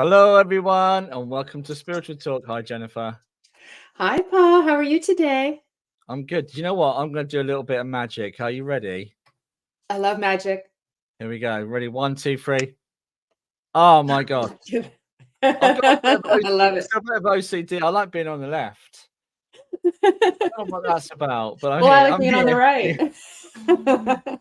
Hello, everyone, and welcome to Spiritual Talk. Hi, Jennifer. Hi, Paul. How are you today? I'm good. You know what? I'm going to do a little bit of magic. Are you ready? I love magic. Here we go. Ready? 1, 2, 3. Oh my God. I've got a bit of I love it. OCD. I like being on the left. I don't know what that's about, but Well, I like I'm being on the here. right.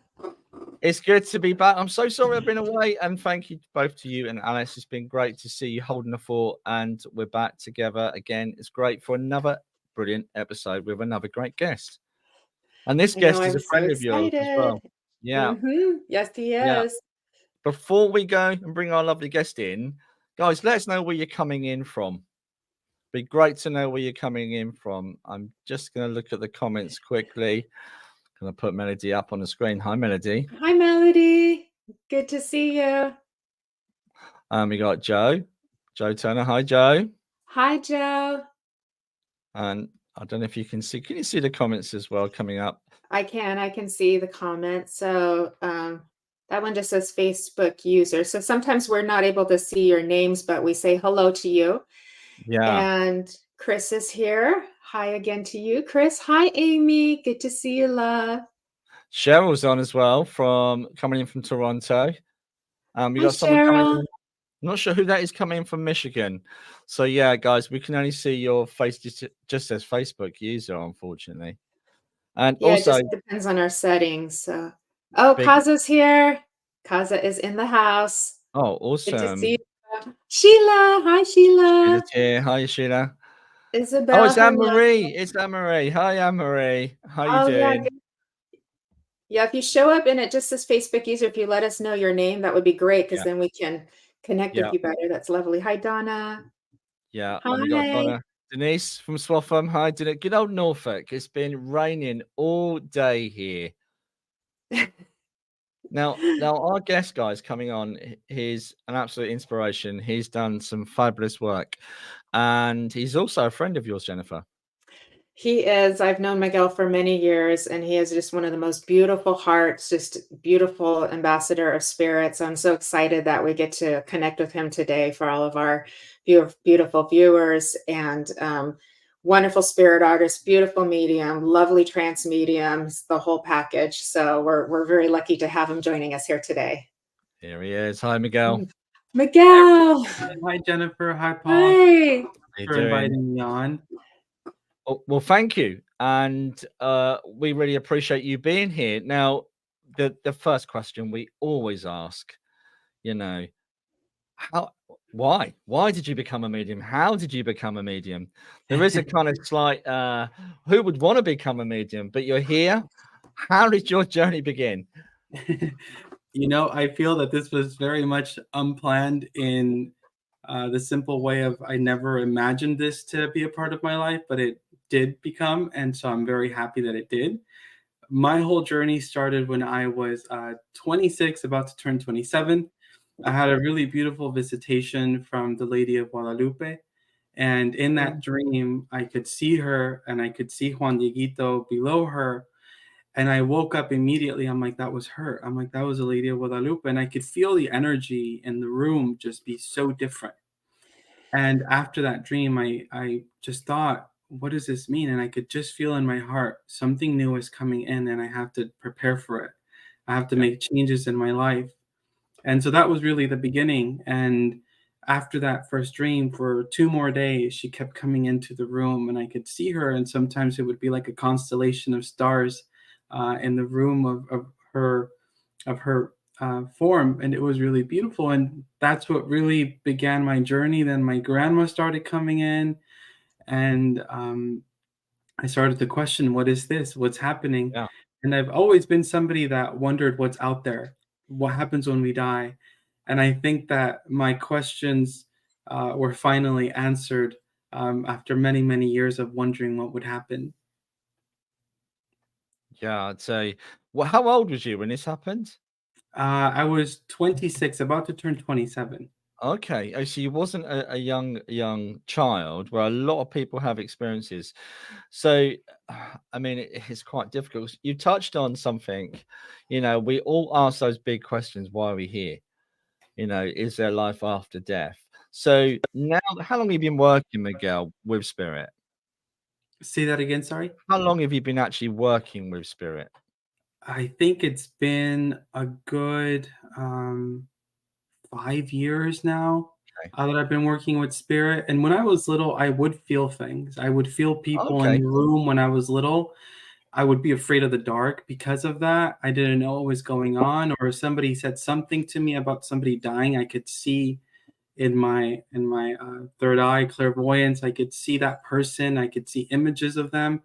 It's good to be back. I'm so sorry I've been away, and thank you both to you and Alice. It's been great to see you holding the fort, and we're back together again. It's great for another brilliant episode with another great guest. And this I know, guest is I'm a so friend of yours as excited. well. Yeah, Yes, he yeah. is. Before we go and bring our lovely guest in, guys, let us know where you're coming in from. Be great to know where you're coming in from. I'm just going to look at the comments quickly. Going to put Melody up on the screen. Hi, Melody. Hi, Melody. Good to see you. We got Joe Turner. Hi, Joe. Hi, Joe. And I don't know if you can see. Can you see the comments as well coming up? I can see the comments. So that one just says Facebook user. So sometimes we're not able to see your names, but we say hello to you. Yeah. And Chris is here. Hi again to you, Chris. Hi, Amy. Good to see you, love. Cheryl's on as well coming in from Toronto. We Hi, got someone coming Cheryl. in. I'm not sure who that is coming in from Michigan. So yeah, guys, we can only see your face. Just says Facebook user, unfortunately. And Yeah, it also, just depends on our settings. Oh, big. Kaza's here. Kaza is in the house. Oh, Good to awesome. see you. Sheila. Hi, Sheila. Sheila's here. Hi, Sheila. Isabel. Oh, it's Anne Hello. Marie. It's Anne Marie. Hi, Anne Marie. How you Oh, yeah. doing? Yeah, if you show up and it just says Facebook user, if you let us know your name, that would be great because Yeah. then we can connect with Yeah. you better. That's lovely. Hi, Donna. Yeah. And we got Hi. Donna. Denise from Swaffham. Hi, Denise. Good old Norfolk. It's been raining all day here. Now our guest guy's coming on. He's an absolute inspiration. He's done some fabulous work, and he's also a friend of yours, Jennifer. He is. I've known Miguel for many years, and he is just one of the most beautiful hearts, just beautiful ambassador of spirits. I'm so excited that we get to connect with him today for all of our beautiful viewers and wonderful spirit artist, beautiful medium, lovely trance mediums, the whole package. So we're very lucky to have him joining us here today. Here he is. Hi, Miguel. Miguel. Hi, Jennifer. Hi, Paul. Hi. How you For doing? inviting me on. Well, thank you, and we really appreciate you being here. Now, the first question we always ask, why did you become a medium? How did you become a medium? There is a kind of slight who would want to become a medium, but you're here. How did your journey begin? I feel that this was very much unplanned in the simple way of I never imagined this to be a part of my life, but it did become, and so I'm very happy that it did. My whole journey started when I was 26, about to turn 27. I had a really beautiful visitation from the Lady of Guadalupe. And in that dream, I could see her and I could see Juan Dieguito below her. And I woke up immediately. I'm like, that was her. I'm like, that was the Lady of Guadalupe. And I could feel the energy in the room just be so different. And after that dream, I just thought, what does this mean? And I could just feel in my heart something new is coming in and I have to prepare for it. I have to make changes in my life. And so that was really the beginning. And after that first dream, for 2 more days, she kept coming into the room and I could see her. And sometimes it would be like a constellation of stars in the room of her form, and it was really beautiful. And that's what really began my journey. Then my grandma started coming in, and I started to question, what is this? What's happening? Yeah. And I've always been somebody that wondered what's out there, what happens when we die. And I think that my questions were finally answered after many, many years of wondering what would happen. Yeah, I'd say. Well, how old was you when this happened? I was 26, about to turn 27. Okay. Oh, so you wasn't a young child where a lot of people have experiences. So, I mean, it's quite difficult. You touched on something, we all ask those big questions. Why are we here? Is there life after death? So now, how long have you been working, Miguel, with Spirit? Say that again, sorry. How long have you been actually working with Spirit? I think it's been a good 5 years now that I've been working with Spirit. And when I was little, I would feel things. I would feel people in Okay. the room when I was little. I would be afraid of the dark because of that. I didn't know what was going on, or if somebody said something to me about somebody dying, I could see in my third eye clairvoyance. I could see that person. I could see images of them.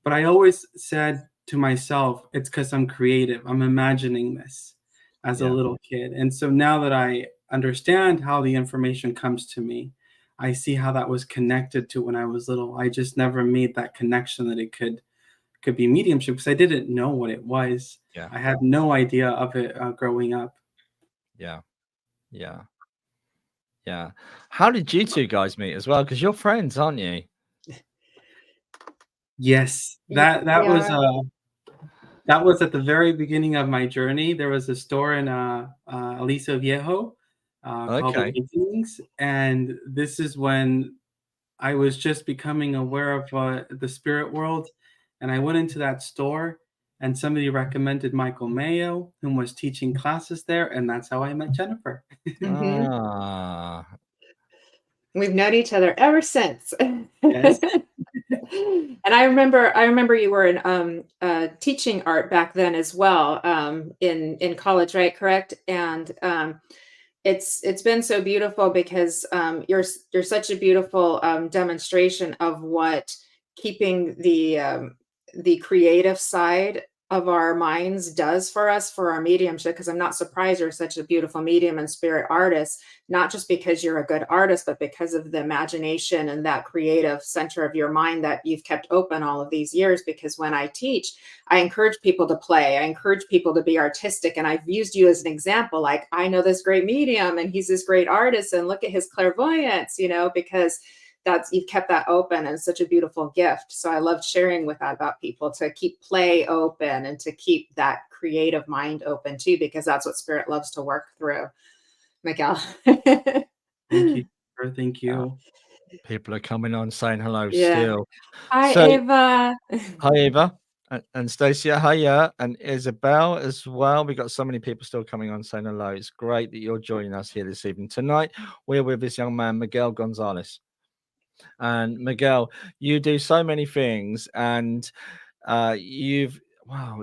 But I always said to myself, it's because I'm creative. I'm imagining this as a Yeah. little kid. And so now that I understand how the information comes to me, I see how that was connected to when I was little. I just never made that connection that it could be mediumship because I didn't know what it was. Yeah. I had no idea of it growing up. Yeah. Yeah. Yeah. How did you two guys meet as well? Because you're friends, aren't you? Yes, Yeah, that we was are. that was at the very beginning of my journey. There was a store in Aliso Viejo called Okay. Awakenings, and this is when I was just becoming aware of the spirit world, and I went into that store, and somebody recommended Michael Mayo, who was teaching classes there, and that's how I met Jennifer. Mhm. Ah, We've known each other ever since. Yes. And I remember you were in teaching art back then as well, in college, right? Correct. And it's been so beautiful because you're such a beautiful demonstration of what keeping the creative side of our minds does for us, for our mediumship. Because I'm not surprised you're such a beautiful medium and spirit artist, not just because you're a good artist, but because of the imagination and that creative center of your mind that you've kept open all of these years. Because when I teach, I encourage people to play. I encourage people to be artistic. And I've used you as an example. Like, I know this great medium and he's this great artist, and look at his clairvoyance, because you've kept that open, and it's such a beautiful gift. So I loved sharing with that about people, to keep play open and to keep that creative mind open too, because that's what spirit loves to work through. Miguel. Thank you. Thank you. people are coming on saying hello Yeah. still. Hi, So, Ava. hi, Eva. And Stacia, hiya, and Isabel as well. We got so many people still coming on saying hello. It's great that you're joining us here this evening. Tonight, we're with this young man, Miguel Gonzalez. And Miguel, you do so many things, and wow.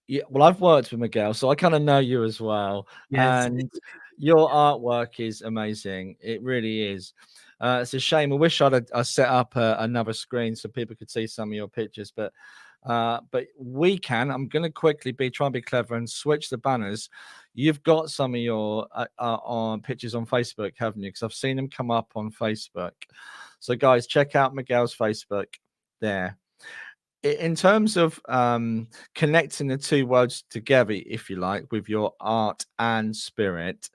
Yeah, well, I've worked with Miguel, so I kind of know you as well. Yes. And your artwork is amazing. It really is. It's a shame. I wish I set up another screen so people could see some of your pictures, but we can. I'm going to quickly try and be clever and switch the banners. You've got some of your on pictures on Facebook, haven't you? Because I've seen them come up on Facebook. So, guys, check out Miguel's Facebook there. In terms of connecting the two worlds together, if you like, with your art and spirit,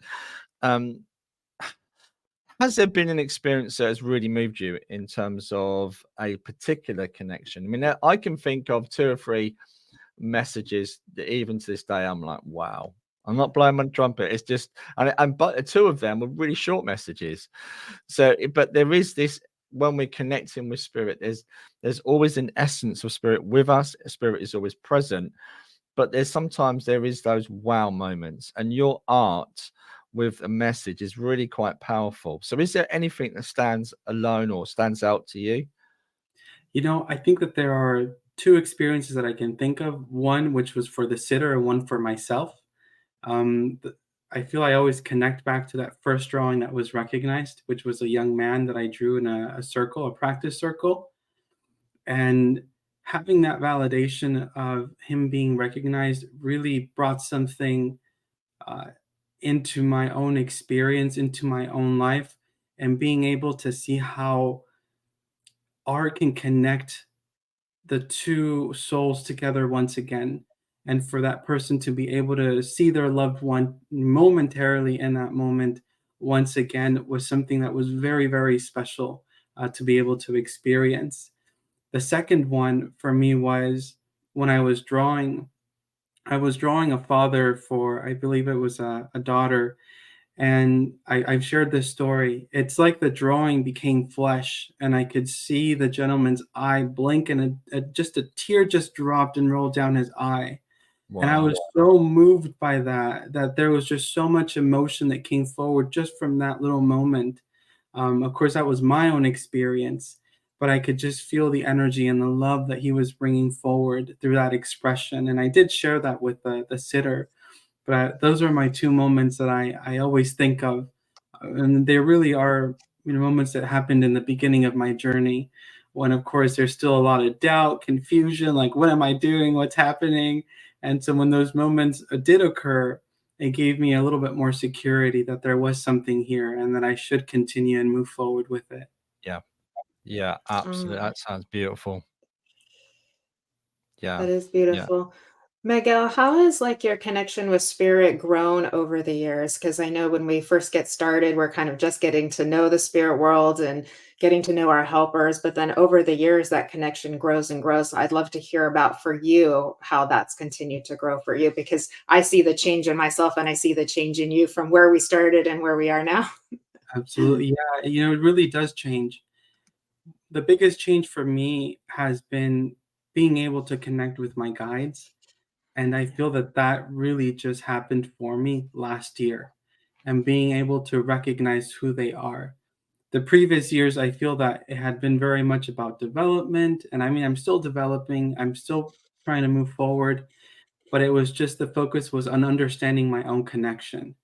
has there been an experience that has really moved you in terms of a particular connection? I mean, I can think of 2 or 3 messages that even to this day I'm like, wow. I'm not blowing my trumpet. It's just, but 2 of them were really short messages. So, but there is this, when we're connecting with spirit, there's always an essence of spirit with us. Spirit is always present, but sometimes there is those wow moments, and your art with a message is really quite powerful. So is there anything that stands alone or stands out to you? I think that there are 2 experiences that I can think of. One, which was for the sitter, and one for myself. I feel I always connect back to that first drawing that was recognized, which was a young man that I drew in a circle, a practice circle. And having that validation of him being recognized really brought something into my own experience, into my own life, and being able to see how art can connect the 2 souls together once again. And for that person to be able to see their loved one momentarily in that moment once again was something that was very, very special to be able to experience. The second one for me was when I was drawing a father for, I believe it was a daughter. And I've shared this story. It's like the drawing became flesh, and I could see the gentleman's eye blink, and just a tear just dropped and rolled down his eye. And I Wow. was so moved by that there was just so much emotion that came forward just from that little moment. Of course, that was my own experience, but I could just feel the energy and the love that he was bringing forward through that expression. And I did share that with the sitter. But those are my two moments that I always think of. And they really are, moments that happened in the beginning of my journey, when of course there's still a lot of doubt, confusion, like what am I doing, what's happening. And so when those moments did occur, it gave me a little bit more security that there was something here and that I should continue and move forward with it. Yeah. Yeah, absolutely. Oh, That sounds beautiful. Yeah. that is Yeah. beautiful. Miguel, how has like your connection with spirit grown over the years? Because I know when we first get started, we're kind of just getting to know the spirit world and getting to know our helpers. But then over the years, that connection grows and grows. I'd love to hear about for you how that's continued to grow for you, because I see the change in myself and I see the change in you from where we started and where we are now. Absolutely. Yeah. It really does change. The biggest change for me has been being able to connect with my guides. And I feel that that really just happened for me last year, and being able to recognize who they are. The previous years, I feel that it had been very much about development. And I mean, I'm still developing, I'm still trying to move forward, but it was just the focus was on understanding my own connection.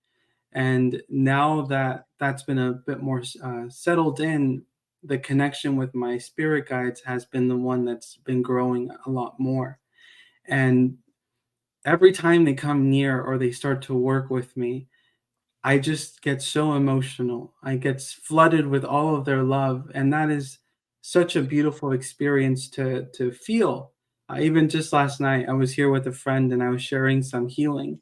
And now that that's been a bit more settled in, the connection with my spirit guides has been the one that's been growing a lot more. And every time they come near or they start to work with me, I just get so emotional. I get flooded with all of their love, and that is such a beautiful experience to feel. Even just last night, I was here with a friend and I was sharing some healing,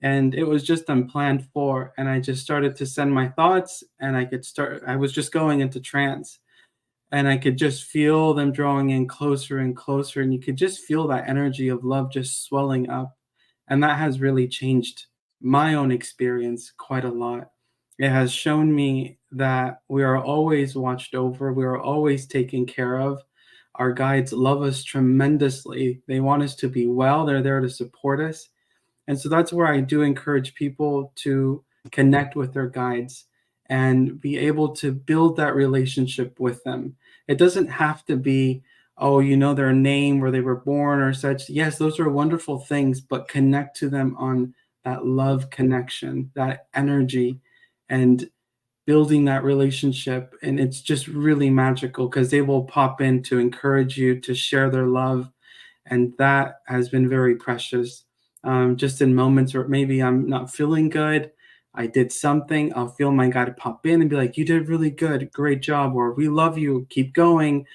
and it was just unplanned for. And I just started to send my thoughts, and I was just going into trance, and I could just feel them drawing in closer and closer, and you could just feel that energy of love just swelling up. And that has really changed my own experience quite a lot. It has shown me that we are always watched over, we are always taken care of. Our guides love us tremendously. They want us to be well, they're there to support us. And so that's where I do encourage people to connect with their guides and be able to build that relationship with them. It doesn't have to be, oh, you know their name, where they were born or such. Yes, those are wonderful things, but connect to them on that love connection, that energy, and building that relationship. And it's just really magical because they will pop in to encourage you, to share their love, and that has been very precious. Just in moments where maybe I'm not feeling good, I did something, I'll feel my guy pop in and be like, you did really good, great job, or we love you, keep going.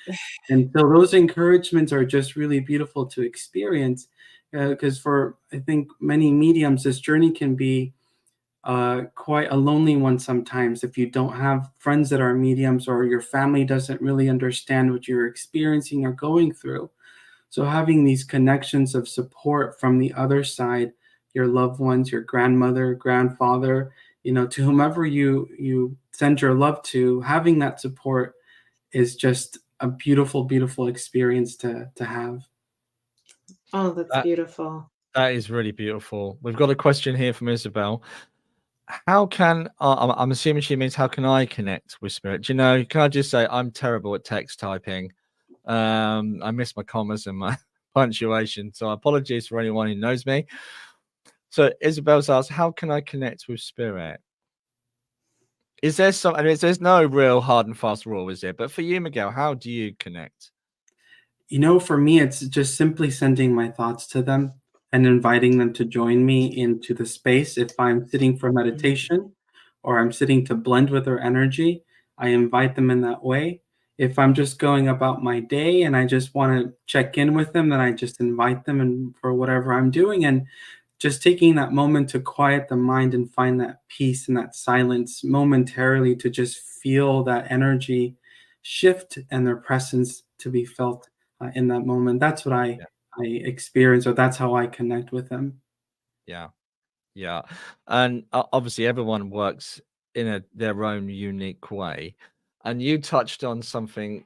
And so those encouragements are just really beautiful to experience, because for I think many mediums, this journey can be quite a lonely one sometimes if you don't have friends that are mediums, or your family doesn't really understand what you're experiencing or going through. So having these connections of support from the other side, your loved ones, your grandmother, grandfather, to whomever you send your love to, having that support is just a beautiful, beautiful experience to have. Oh, that's That beautiful. that is really beautiful. We've got a question here from Isabel. How can I'm assuming she means how can I connect with spirit? Do you know, can I just say I'm terrible at text typing. I miss my commas and my punctuation. So apologies for anyone who knows me. So Isabel's asked, how can I connect with spirit? Is there some, I mean, there's no real hard and fast rule, is there? But for you, Miguel, how do you connect? For me, it's just simply sending my thoughts to them and inviting them to join me into the space. If I'm sitting for meditation or I'm sitting to blend with their energy, I invite them in that way. If I'm just going about my day and I just want to check in with them, then I just invite them and for whatever I'm doing, and just taking that moment to quiet the mind and find that peace and that silence momentarily, to just feel that energy shift and their presence to be felt in that moment. That's what I Yeah. experience, or that's how I connect with them. Yeah. Yeah. And obviously everyone works in their own unique way. And you touched on something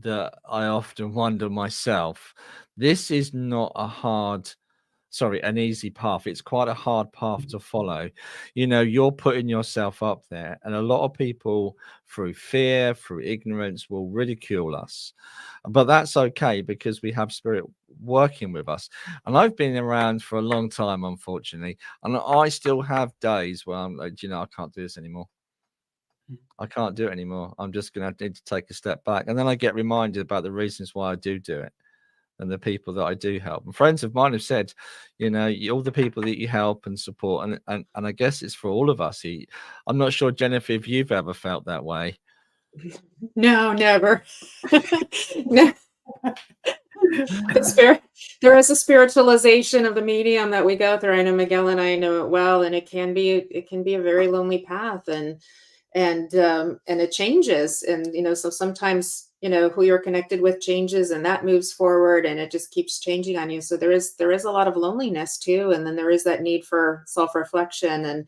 that I often wonder myself. This is not an easy path. It's quite a hard path to follow. You're putting yourself up there, and a lot of people, through fear, through ignorance, will ridicule us. But that's okay, because we have spirit working with us. And I've been around for a long time, unfortunately, and I still have days where I'm like, I can't do this anymore. I can't do it anymore. I'm just going to need to take a step back. And then I get reminded about the reasons why I do it, and the people that I do help. And friends of mine have said, all the people that you help and support, and I guess it's for all of us. I'm not sure, Jennifer, if you've ever felt that way. No, never. No. There is a spiritualization of the medium that we go through. I know Miguel and I know it well, and it can be a very lonely path, and it changes, and so sometimes who you're connected with changes, and that moves forward, and it just keeps changing on you. So there is a lot of loneliness too, and then there is that need for self-reflection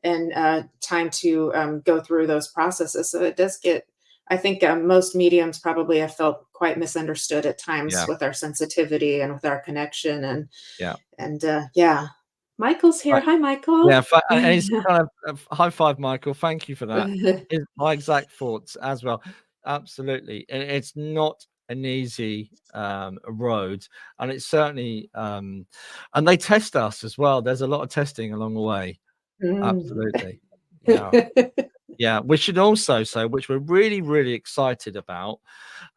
and time to go through those processes. So it does get, I think most mediums probably have felt quite misunderstood at times with our sensitivity and with our connection, and Michael's here. Hi, Michael. Yeah, and it's kind of high five, Michael. Thank you for that. It's my exact thoughts as well. Absolutely. It's not an easy road, and it's certainly and they test us as well. There's a lot of testing along the way. Absolutely. Yeah, we should also say, which we're really, really excited about,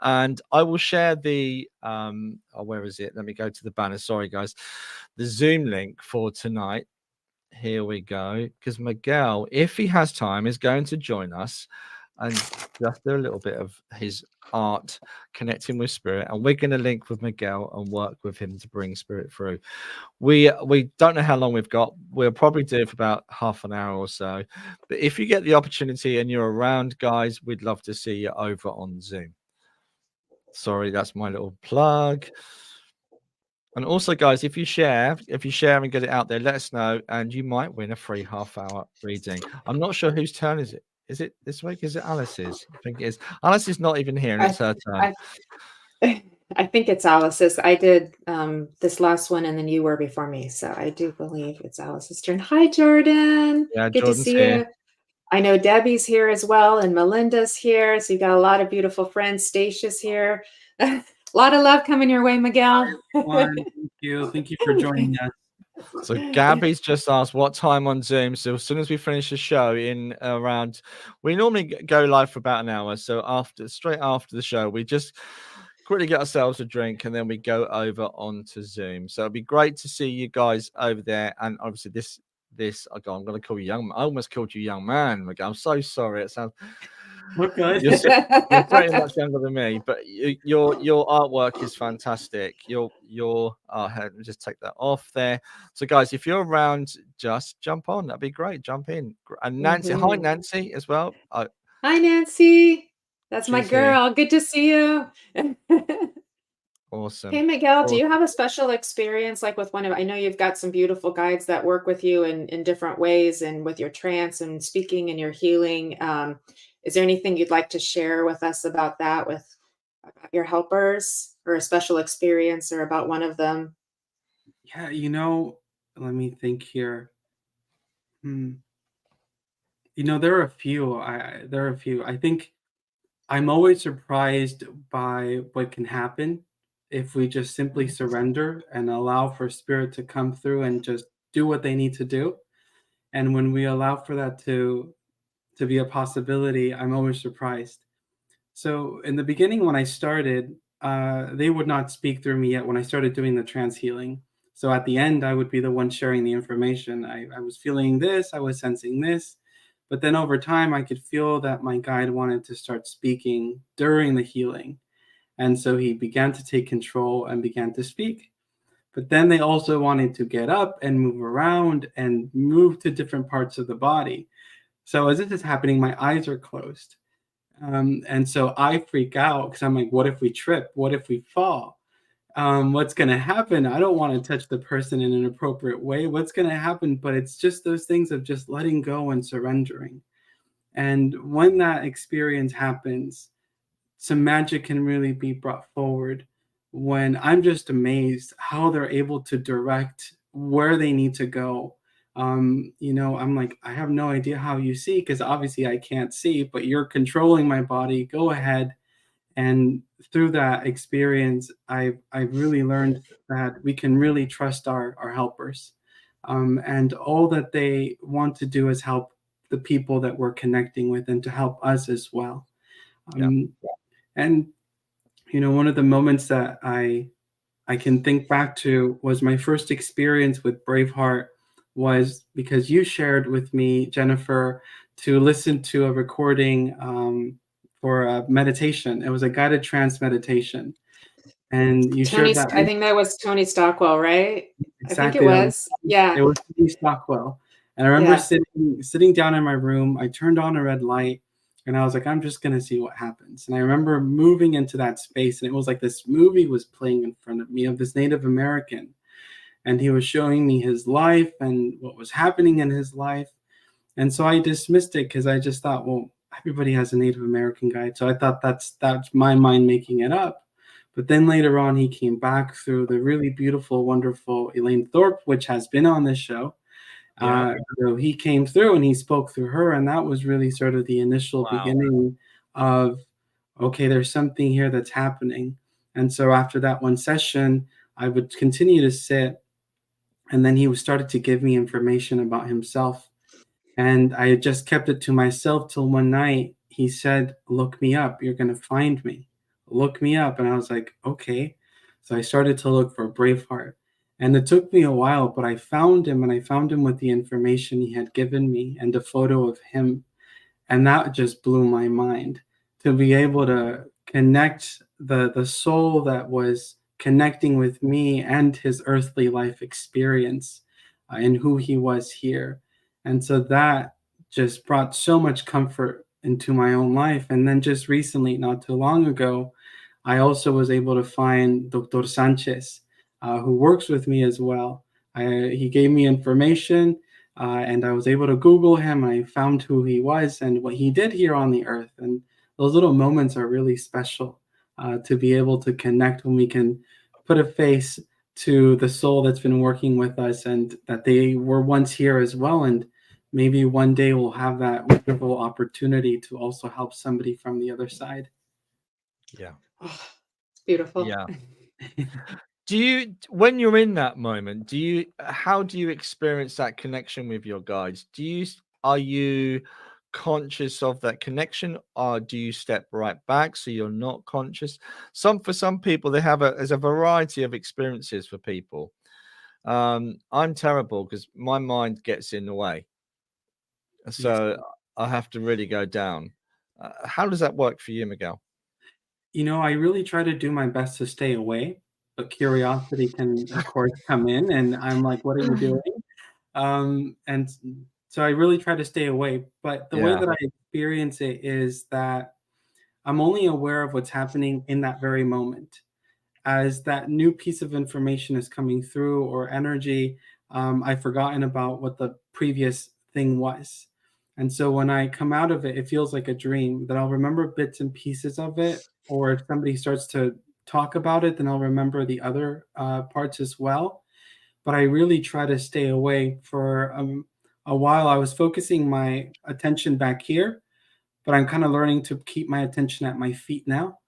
and I will share the where is it? Let me go to the banner. Sorry, guys. The Zoom link for tonight. Here we go. Because Miguel, if he has time, is going to join us and just do a little bit of his art connecting with spirit, and we're going to link with Miguel and work with him to bring spirit through. We don't know how long we've got. We'll probably do it for about half an hour or so, but if you get the opportunity and you're around, guys, we'd love to see you over on Zoom. Sorry, that's my little plug. And also, guys, if you share and get it out there, let us know, and you might win a free half-hour reading. I'm not sure whose turn is it. Is it this week? Is it Alice's? I think it is. Alice is not even here, and it's her turn. I think it's Alice's. I did this last one, and then you were before me, so I do believe it's Alice's turn. Hi, Jordan. Yeah, good Jordan's to see here. you. I know Debbie's here as well, and Melinda's here. So you got a lot of beautiful friends. Stacey's here. A lot of love coming your way, Miguel. Thank you. Thank you for joining us. So Gabby's just asked what time on Zoom. So as soon as we finish the show, in around, we normally go live for about an hour. So straight after the show, we just quickly get ourselves a drink, and then we go over onto Zoom. So it'd be great to see you guys over there. And obviously I'm going to call you young. I almost called you young man. I'm so sorry. It sounds. Okay. You're pretty much younger than me, but your artwork is fantastic. Let me just take that off there. So, guys, if you're around, just jump on. That'd be great. Jump in. And Nancy, hi Nancy as well. Hi Nancy. That's my girl. Good to see you. Awesome. Hey Miguel, do you have a special experience like with I know you've got some beautiful guides that work with you in different ways, and with your trance and speaking and your healing. Is there anything you'd like to share with us about that, about your helpers, or a special experience, or about one of them? Yeah, let me think here. There are a few. I think I'm always surprised by what can happen if we just simply surrender and allow for spirit to come through and just do what they need to do. And when we allow for that to be a possibility, I'm always surprised. So in the beginning, when I started, they would not speak through me yet when I started doing the trance healing. So at the end, I would be the one sharing the information. I was feeling this, I was sensing this. But then over time, I could feel that my guide wanted to start speaking during the healing. And so he began to take control and began to speak. But then they also wanted to get up and move around and move to different parts of the body. So as this is happening, my eyes are closed. And so I freak out because I'm like, what if we trip? What if we fall? what's going to happen? I don't want to touch the person in an appropriate way. What's going to happen? But it's just those things of just letting go and surrendering. And when that experience happens, some magic can really be brought forward when I'm just amazed how they're able to direct where they need to go. I'm like, I have no idea how you see, because obviously I can't see, but you're controlling my body. Go ahead. And through that experience, I've really learned that we can really trust our helpers. And all that they want to do is help the people that we're connecting with and to help us as well. And one of the moments that I can think back to was my first experience with Braveheart, was because you shared with me, Jennifer, to listen to a recording for a meditation. It was a guided trance meditation, and you shared that. I think that was Tony Stockwell, right? Exactly. I think it was. Yeah. It was Tony Stockwell. And I remember sitting down in my room. I turned on a red light, and I was like, I'm just going to see what happens. And I remember moving into that space, and it was like this movie was playing in front of me of this Native American. And he was showing me his life and what was happening in his life. And so I dismissed it because I just thought, well, everybody has a Native American guide. So I thought that's my mind making it up. But then later on, he came back through the really beautiful, wonderful Elaine Thorpe, which has been on this show. So he came through and he spoke through her. And that was really sort of the initial beginning of, okay, there's something here that's happening. And so after that one session, I would continue to sit. And then he started to give me information about himself. And I had just kept it to myself till one night he said, look me up. You're going to find me. Look me up. And I was like, okay. So I started to look for Braveheart. And it took me a while, but I found him, and I found him with the information he had given me and a photo of him. And that just blew my mind, to be able to connect the soul that was connecting with me and his earthly life experience and who he was here. And so that just brought so much comfort into my own life. And then just recently, not too long ago, I also was able to find Dr. Sanchez, who works with me as well. He gave me information, and I was able to Google him. I found who he was and what he did here on the earth. And those little moments are really special, to be able to connect when we can put a face to the soul that's been working with us, and that they were once here as well. And maybe one day we'll have that wonderful opportunity to also help somebody from the other side. Yeah. Oh, it's beautiful. Yeah. Do you, when you're in that moment, how do you experience that connection with your guides? Are you conscious of that connection, or do you step right back so you're not conscious? For some people, there's a variety of experiences for people. I'm terrible because my mind gets in the way, so I have to really go down. How does that work for you, Miguel? I really try to do my best to stay away, but curiosity can, of course, come in, and I'm like, what are you doing? And so I really try to stay away. But the way that I experience it is that I'm only aware of what's happening in that very moment. As that new piece of information is coming through, or energy, I've forgotten about what the previous thing was. And so when I come out of it, it feels like a dream that I'll remember bits and pieces of it. Or if somebody starts to talk about it, then I'll remember the other parts as well. But I really try to stay away for a while. I was focusing my attention back here, but I'm kind of learning to keep my attention at my feet now,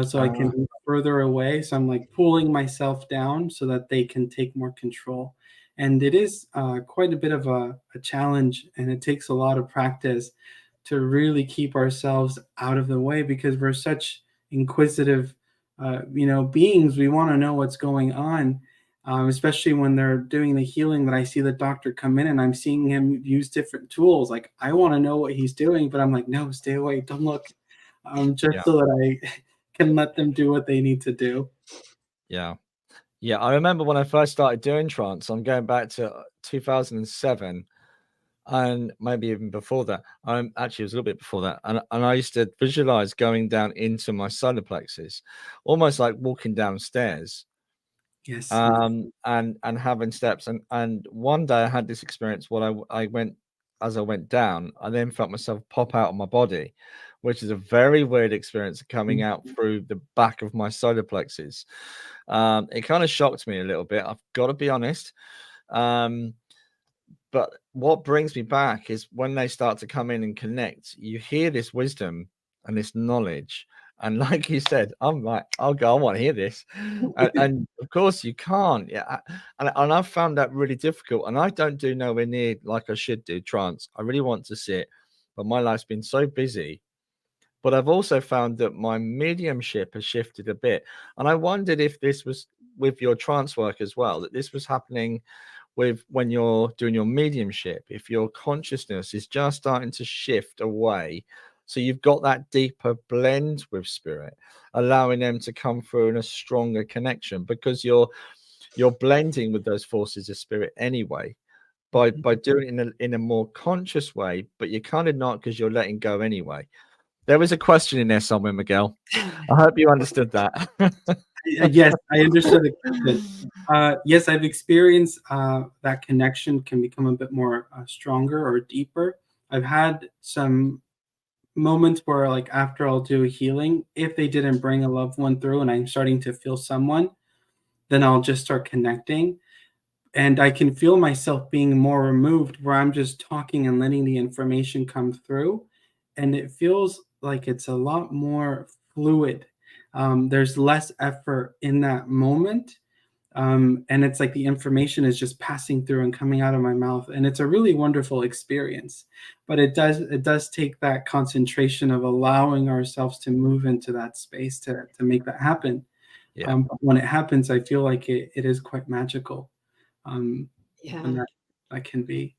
so I can be further away. So I'm like pulling myself down so that they can take more control. And it is quite a bit of a challenge, and it takes a lot of practice to really keep ourselves out of the way, because we're such inquisitive beings. We want to know what's going on. Especially when they're doing the healing, that I see the doctor come in and I'm seeing him use different tools. Like, I want to know what he's doing, but I'm like, no, stay away, don't look, just so that I can let them do what they need to do. Yeah. I remember when I first started doing trance, I'm going back to 2007, and maybe even before that. Actually, it was a little bit before that. And I used to visualize going down into my solar plexus, almost like walking downstairs. Yes. and having steps. And one day I had this experience where I went, as I went down, I then felt myself pop out of my body, which is a very weird experience coming out through the back of my solar plexus. It kind of shocked me a little bit, I've got to be honest. But what brings me back is when they start to come in and connect, you hear this wisdom and this knowledge. And like you said, I'm like, I'll go, I want to hear this. And of course you can't. Yeah. And I've found that really difficult. And I don't do nowhere near like I should do trance. I really want to sit, but my life's been so busy. But I've also found that my mediumship has shifted a bit. And I wondered if this was with your trance work as well, that this was happening with when you're doing your mediumship, if your consciousness is just starting to shift away. So you've got that deeper blend with spirit, allowing them to come through in a stronger connection, because you're blending with those forces of spirit anyway by doing it in a more conscious way, but you're kind of not, because you're letting go anyway. There was a question in there somewhere, Miguel. I hope you understood that. Yes, I understood the question. Yes, I've experienced that connection can become a bit more stronger or deeper. I've had some moments where, like, after I'll do a healing, if they didn't bring a loved one through and I'm starting to feel someone, then I'll just start connecting. And I can feel myself being more removed, where I'm just talking and letting the information come through. And it feels like it's a lot more fluid. There's less effort in that moment. And it's like the information is just passing through and coming out of my mouth. And it's a really wonderful experience. But it does take that concentration of allowing ourselves to move into that space to make that happen. Yeah. But when it happens, I feel like it is quite magical. Yeah. And that can be.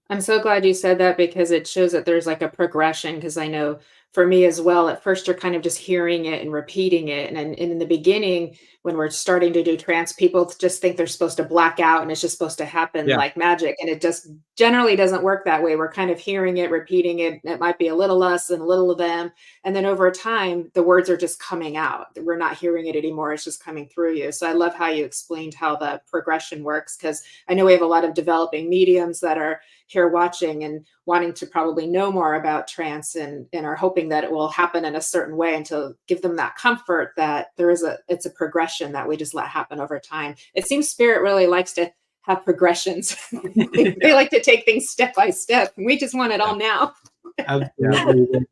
I'm so glad you said that, because it shows that there's like a progression. Because I know for me as well, at first you're kind of just hearing it and repeating it. And in the beginning, when we're starting to do trance, people just think they're supposed to black out and it's just supposed to happen like magic. And it just generally doesn't work that way. We're kind of hearing it, repeating it. It might be a little us and a little of them. And then over time, the words are just coming out. We're not hearing it anymore. It's just coming through you. So I love how you explained how the progression works, because I know we have a lot of developing mediums that are here watching and wanting to probably know more about trance, and are hoping that it will happen in a certain way, and to give them that comfort that it's a progression that we just let happen over time. It seems spirit really likes to have progressions. They like to take things step by step. We just want it all now. Absolutely.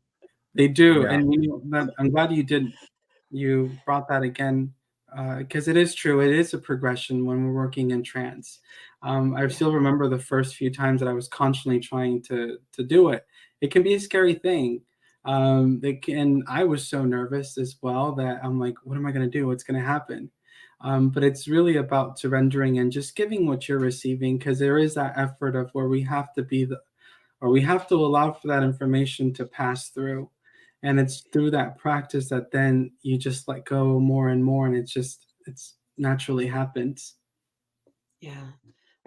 They do. Yeah. And I'm glad you brought that again, because it is true. It is a progression when we're working in trance. I still remember the first few times that I was constantly trying to do it. It can be a scary thing. I was so nervous as well that I'm like, what am I going to do? What's going to happen? But it's really about surrendering and just giving what you're receiving, because there is that effort of where we have to allow for that information to pass through. And it's through that practice that then you just let go more and more, and it's naturally happens. Yeah.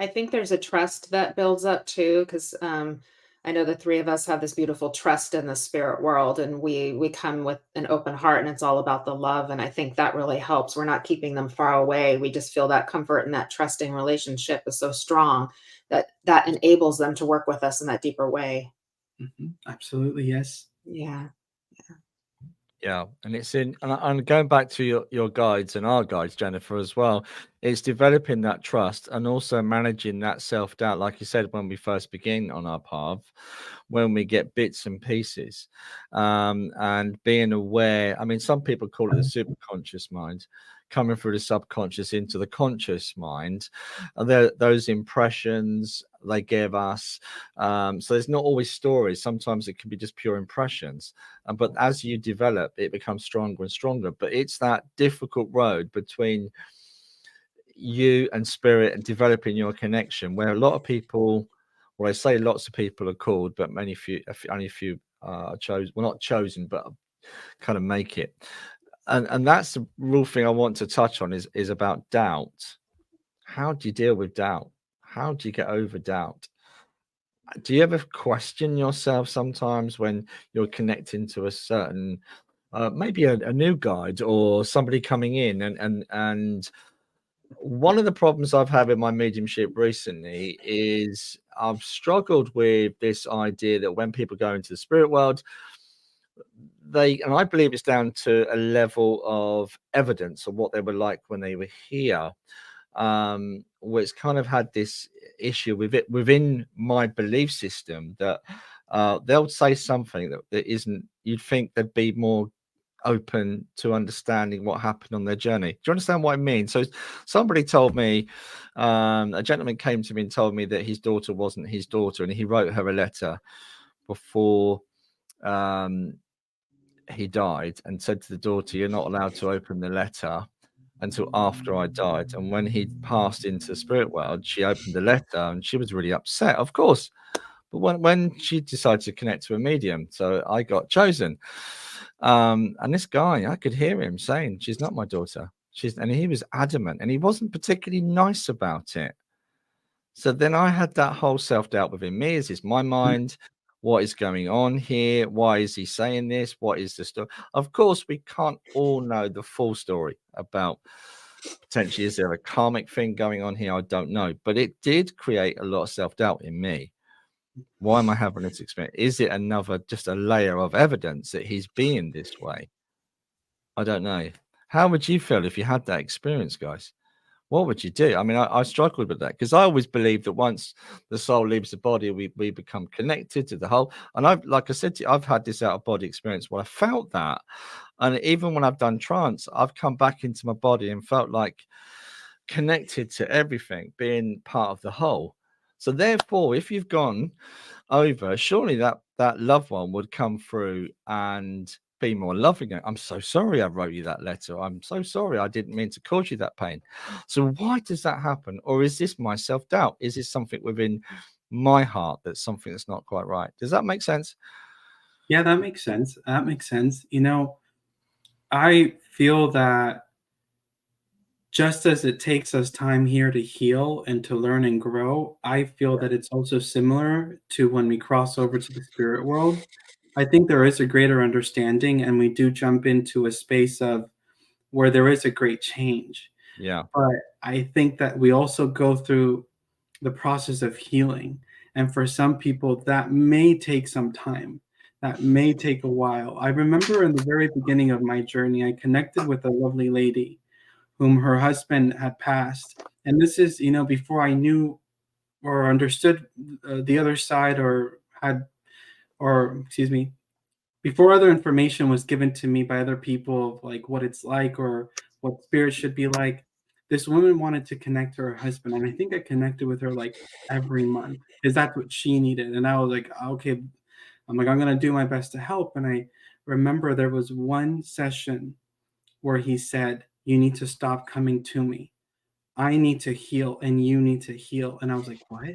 I think there's a trust that builds up too, because I know the three of us have this beautiful trust in the spirit world, and we come with an open heart, and it's all about the love. And I think that really helps. We're not keeping them far away. We just feel that comfort, and that trusting relationship is so strong that enables them to work with us in that deeper way. Absolutely, yes. Yeah. Yeah, and it's in, and going back to your guides and our guides, Jennifer, as well. It's developing that trust and also managing that self-doubt, like you said, when we first begin on our path, when we get bits and pieces, and being aware. I mean, some people call it the superconscious mind, coming through the subconscious into the conscious mind, and those impressions they give us. So there's not always stories. Sometimes it can be just pure impressions. But as you develop, it becomes stronger and stronger. But it's that difficult road between you and spirit and developing your connection, where a lot of people, well, I say lots of people are called, but only a few are chosen. Well, not chosen, but kind of make it. And that's the real thing I want to touch on is about doubt. How do you deal with doubt? How do you get over doubt? Do you ever question yourself sometimes when you're connecting to a certain, maybe a new guide or somebody coming in and one of the problems I've had with my mediumship recently is I've struggled with this idea that when people go into the spirit world, and I believe it's down to a level of evidence of what they were like when they were here, where it's kind of had this issue with it within my belief system that they'll say something that isn't, you'd think they'd be more open to understanding what happened on their journey. Do you understand what I mean? So somebody told me, a gentleman came to me and told me that his daughter wasn't his daughter, and he wrote her a letter before he died and said to the daughter, "You're not allowed to open the letter until after I died." And when he passed into the spirit world, she opened the letter and she was really upset, of course. But when she decided to connect to a medium, so I got chosen. And this guy, I could hear him saying, "She's not my daughter." And he was adamant, and he wasn't particularly nice about it. So then I had that whole self-doubt within me. Is this my mind? What is going on here? Why is he saying this? What is the story? Of course, we can't all know the full story about potentially, is there a karmic thing going on here? I don't know. But it did create a lot of self-doubt in me. Why am I having this experience? Is it just a layer of evidence that he's being this way? I don't know. How would you feel if you had that experience, guys? What would you do? I mean, I struggled with that because I always believe that once the soul leaves the body, we become connected to the whole. And like I said to you, I've had this out of body experience where I felt that. And even when I've done trance, I've come back into my body and felt like connected to everything, being part of the whole. So therefore, if you've gone over, surely that loved one would come through and be more loving. I'm so sorry I wrote you that letter. I'm so sorry I didn't mean to cause you that pain. So why does that happen? Or is this my self-doubt? Is this something within my heart that's something that's not quite right? Does that make sense? Yeah, that makes sense. That makes sense. You know, I feel that just as it takes us time here to heal and to learn and grow, I feel that it's also similar to when we cross over to the spirit world. I think there is a greater understanding, and we do jump into a space of where there is a great change. Yeah. But I think that we also go through the process of healing. And for some people, that may take some time. That may take a while. I remember in the very beginning of my journey, I connected with a lovely lady whom her husband had passed. And this is, you know, before I knew or understood the other side, before other information was given to me by other people of like what it's like or what spirit should be like. This woman wanted to connect to her husband, and I think I connected with her like every month because that's what she needed. And I was like, okay, I'm gonna do my best to help. And I remember there was one session where he said, "You need to stop coming to me. I need to heal, and you need to heal." And I was like, what?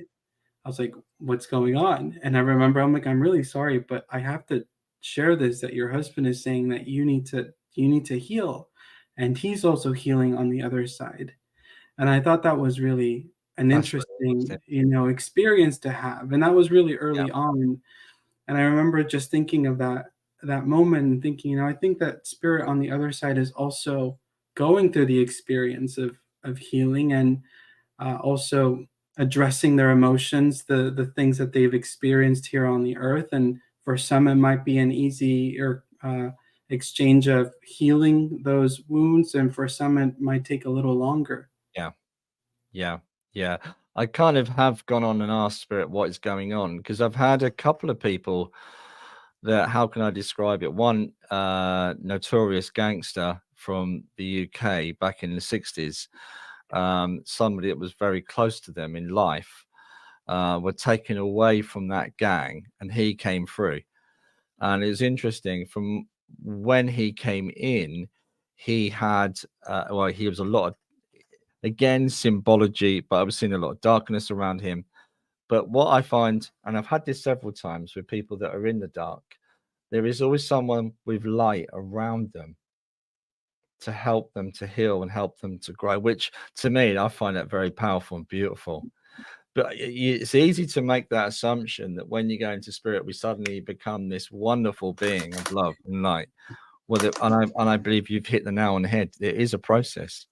I was like, what's going on? And I remember I'm like, I'm really sorry, but I have to share this, that your husband is saying that you need to heal. And he's also healing on the other side. And I thought that was really an That's really interesting, interesting. experience to have. And that was really Yeah. early on. And I remember just thinking of that moment and thinking, I think that spirit on the other side is also going through the experience of healing and also addressing their emotions, the things that they've experienced here on the earth. And for some, it might be an easy exchange of healing those wounds, and for some, it might take a little longer. Yeah. I kind of have gone on and asked spirit what is going on, because I've had a couple of people that, how can I describe it? One notorious gangster from the UK back in the 60s, somebody that was very close to them in life, were taken away from that gang, and he came through. And it's interesting, from when he came in, he had he was a lot of, again, symbology, but I was seeing a lot of darkness around him. But what I find, and I've had this several times with people that are in the dark, there is always someone with light around them to help them to heal and help them to grow, which to me, I find that very powerful and beautiful. But it's easy to make that assumption that when you go into spirit, we suddenly become this wonderful being of love and light. Well, and I believe you've hit the nail on the head. It is a process.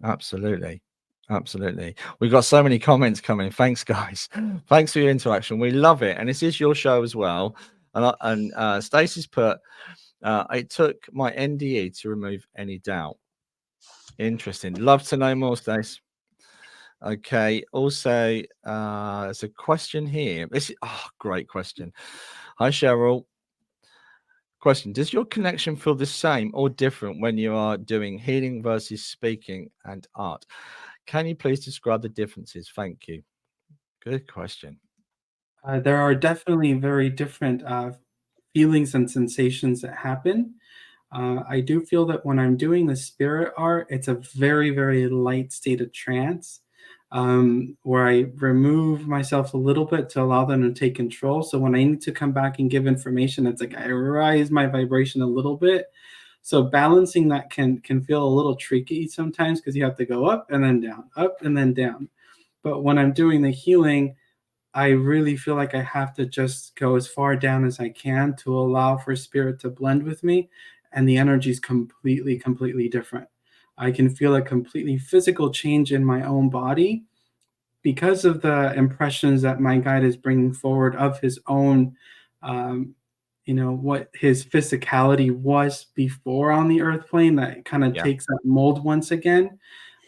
Absolutely. Absolutely. We've got so many comments coming. Thanks, guys. Thanks for your interaction. We love it. And this is your show as well. And Stacey's put, it took my NDE to remove any doubt. Interesting. Love to know more, Stace. Okay. Also, there's a question here. This is great question. Hi, Cheryl. Question: does your connection feel the same or different when you are doing healing versus speaking and art? Can you please describe the differences? Thank you. Good question. There are definitely very different feelings and sensations that happen. I do feel that when I'm doing the spirit art, it's a very, very light state of trance, where I remove myself a little bit to allow them to take control. So when I need to come back and give information, it's like I rise my vibration a little bit. So balancing that can feel a little tricky sometimes because you have to go up and then down, up and then down. But when I'm doing the healing, I really feel like I have to just go as far down as I can to allow for spirit to blend with me. And the energy is completely, completely different. I can feel a completely physical change in my own body because of the impressions that my guide is bringing forward of his own, what his physicality was before on the earth plane, that kind of takes that mold once again.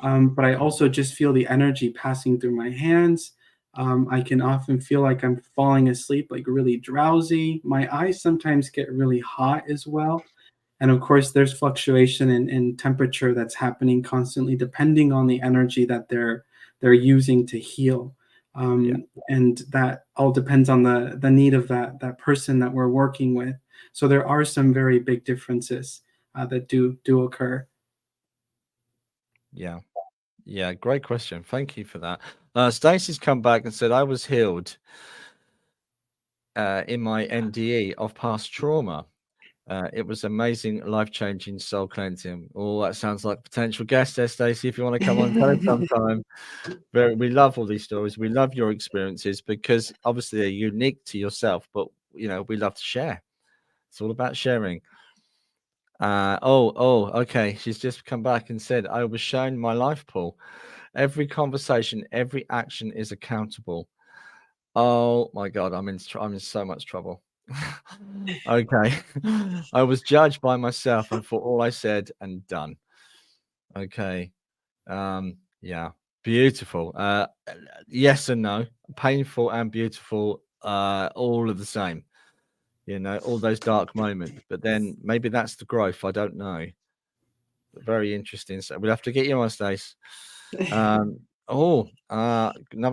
But I also just feel the energy passing through my hands. I can often feel like I'm falling asleep, like really drowsy. My eyes sometimes get really hot as well. And of course, there's fluctuation in temperature that's happening constantly, depending on the energy that they're using to heal. And that all depends on the need of that person that we're working with. So there are some very big differences that do occur. Yeah, great question. Thank you for that. Stacey's come back and said, I was healed in my NDE of past trauma. It was amazing, life-changing, soul cleansing. Oh, that sounds like a potential guest there, Stacey. If you want to come on sometime. We love all these stories. We love your experiences because obviously they're unique to yourself, but we love to share. It's all about sharing. Okay. She's just come back and said, I was shown my life pool. Every conversation, every action is accountable. Oh my God, I'm in so much trouble. Okay. I was judged by myself and for all I said and done. Okay. Yeah. Beautiful. Yes and no. Painful and beautiful, all of the same. All those dark moments. But then maybe that's the growth. I don't know. Very interesting. So we'll have to get you on, Stace. Another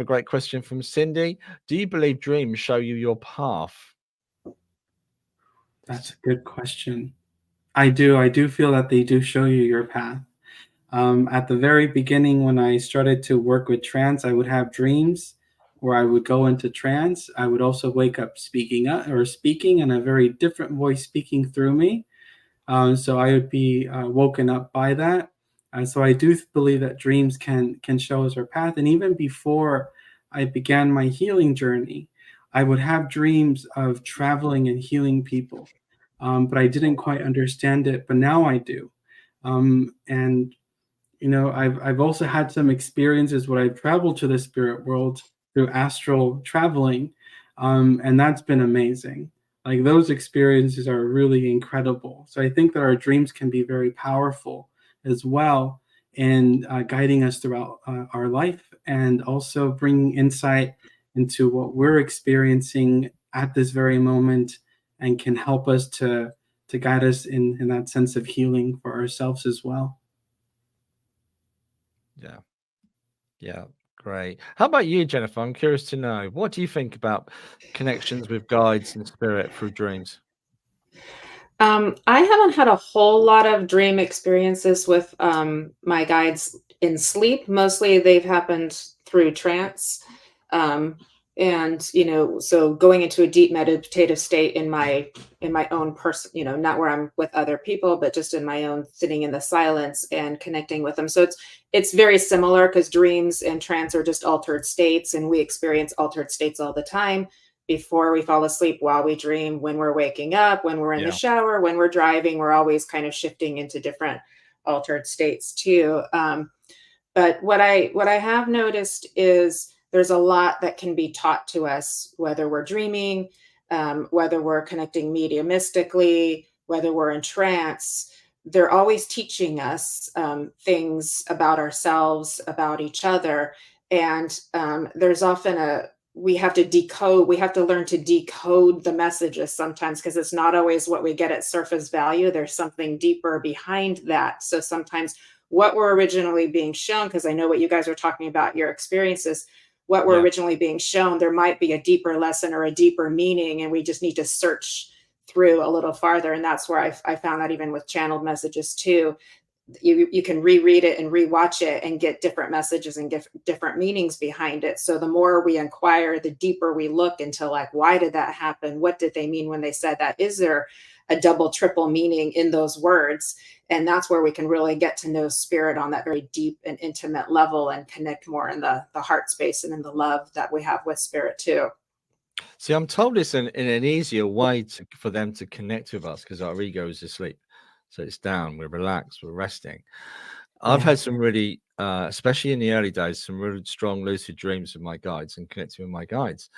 great question from Cindy. Do you believe dreams show you your path? That's a good question. I do feel that they do show you your path. At the very beginning, when I started to work with trance, I would have dreams where I would go into trance. I would also wake up speaking and a very different voice speaking through me. So I would be woken up by that. So I do believe that dreams can show us our path. And even before I began my healing journey, I would have dreams of traveling and healing people. But I didn't quite understand it, but now I do. And I've also had some experiences where I've traveled to the spirit world through astral traveling, and that's been amazing. Like, those experiences are really incredible. So I think that our dreams can be very powerful as well in guiding us throughout our life, and also bringing insight into what we're experiencing at this very moment, and can help us to guide us in that sense of healing for ourselves as well. Yeah, great. How about you, Jennifer? I'm curious to know, what do you think about connections with guides and spirit through dreams? I haven't had a whole lot of dream experiences with my guides in sleep. Mostly they've happened through trance. And so going into a deep meditative state in my own person, not where I'm with other people, but just in my own, sitting in the silence and connecting with them. So it's very similar, because dreams and trance are just altered states, and we experience altered states all the time, before we fall asleep, while we dream, when we're waking up, when we're in the shower, when we're driving. We're always kind of shifting into different altered states too. But what I have noticed is there's a lot that can be taught to us, whether we're dreaming, whether we're connecting mediumistically, whether we're in trance. They're always teaching us things about ourselves, about each other, and there's often we have to decode, we have to learn to decode the messages sometimes, because it's not always what we get at surface value. There's something deeper behind that. So sometimes what we're originally being shown, because I know what you guys are talking about, your experiences, what we're Yeah. originally being shown, there might be a deeper lesson or a deeper meaning, and we just need to search through a little farther. And that's where I found that even with channeled messages too, you can reread it and rewatch it and get different messages and different meanings behind it. So the more we inquire, the deeper we look into, like, why did that happen? What did they mean when they said that? Is there a double, triple meaning in those words? And that's where we can really get to know spirit on that very deep and intimate level, and connect more in the heart space and in the love that we have with spirit too. See, I'm told it's in an easier way for them to connect with us, because our ego is asleep. So it's down, we're relaxed, we're resting. I've had some really, especially in the early days, some really strong lucid dreams with my guides and connecting with my guides.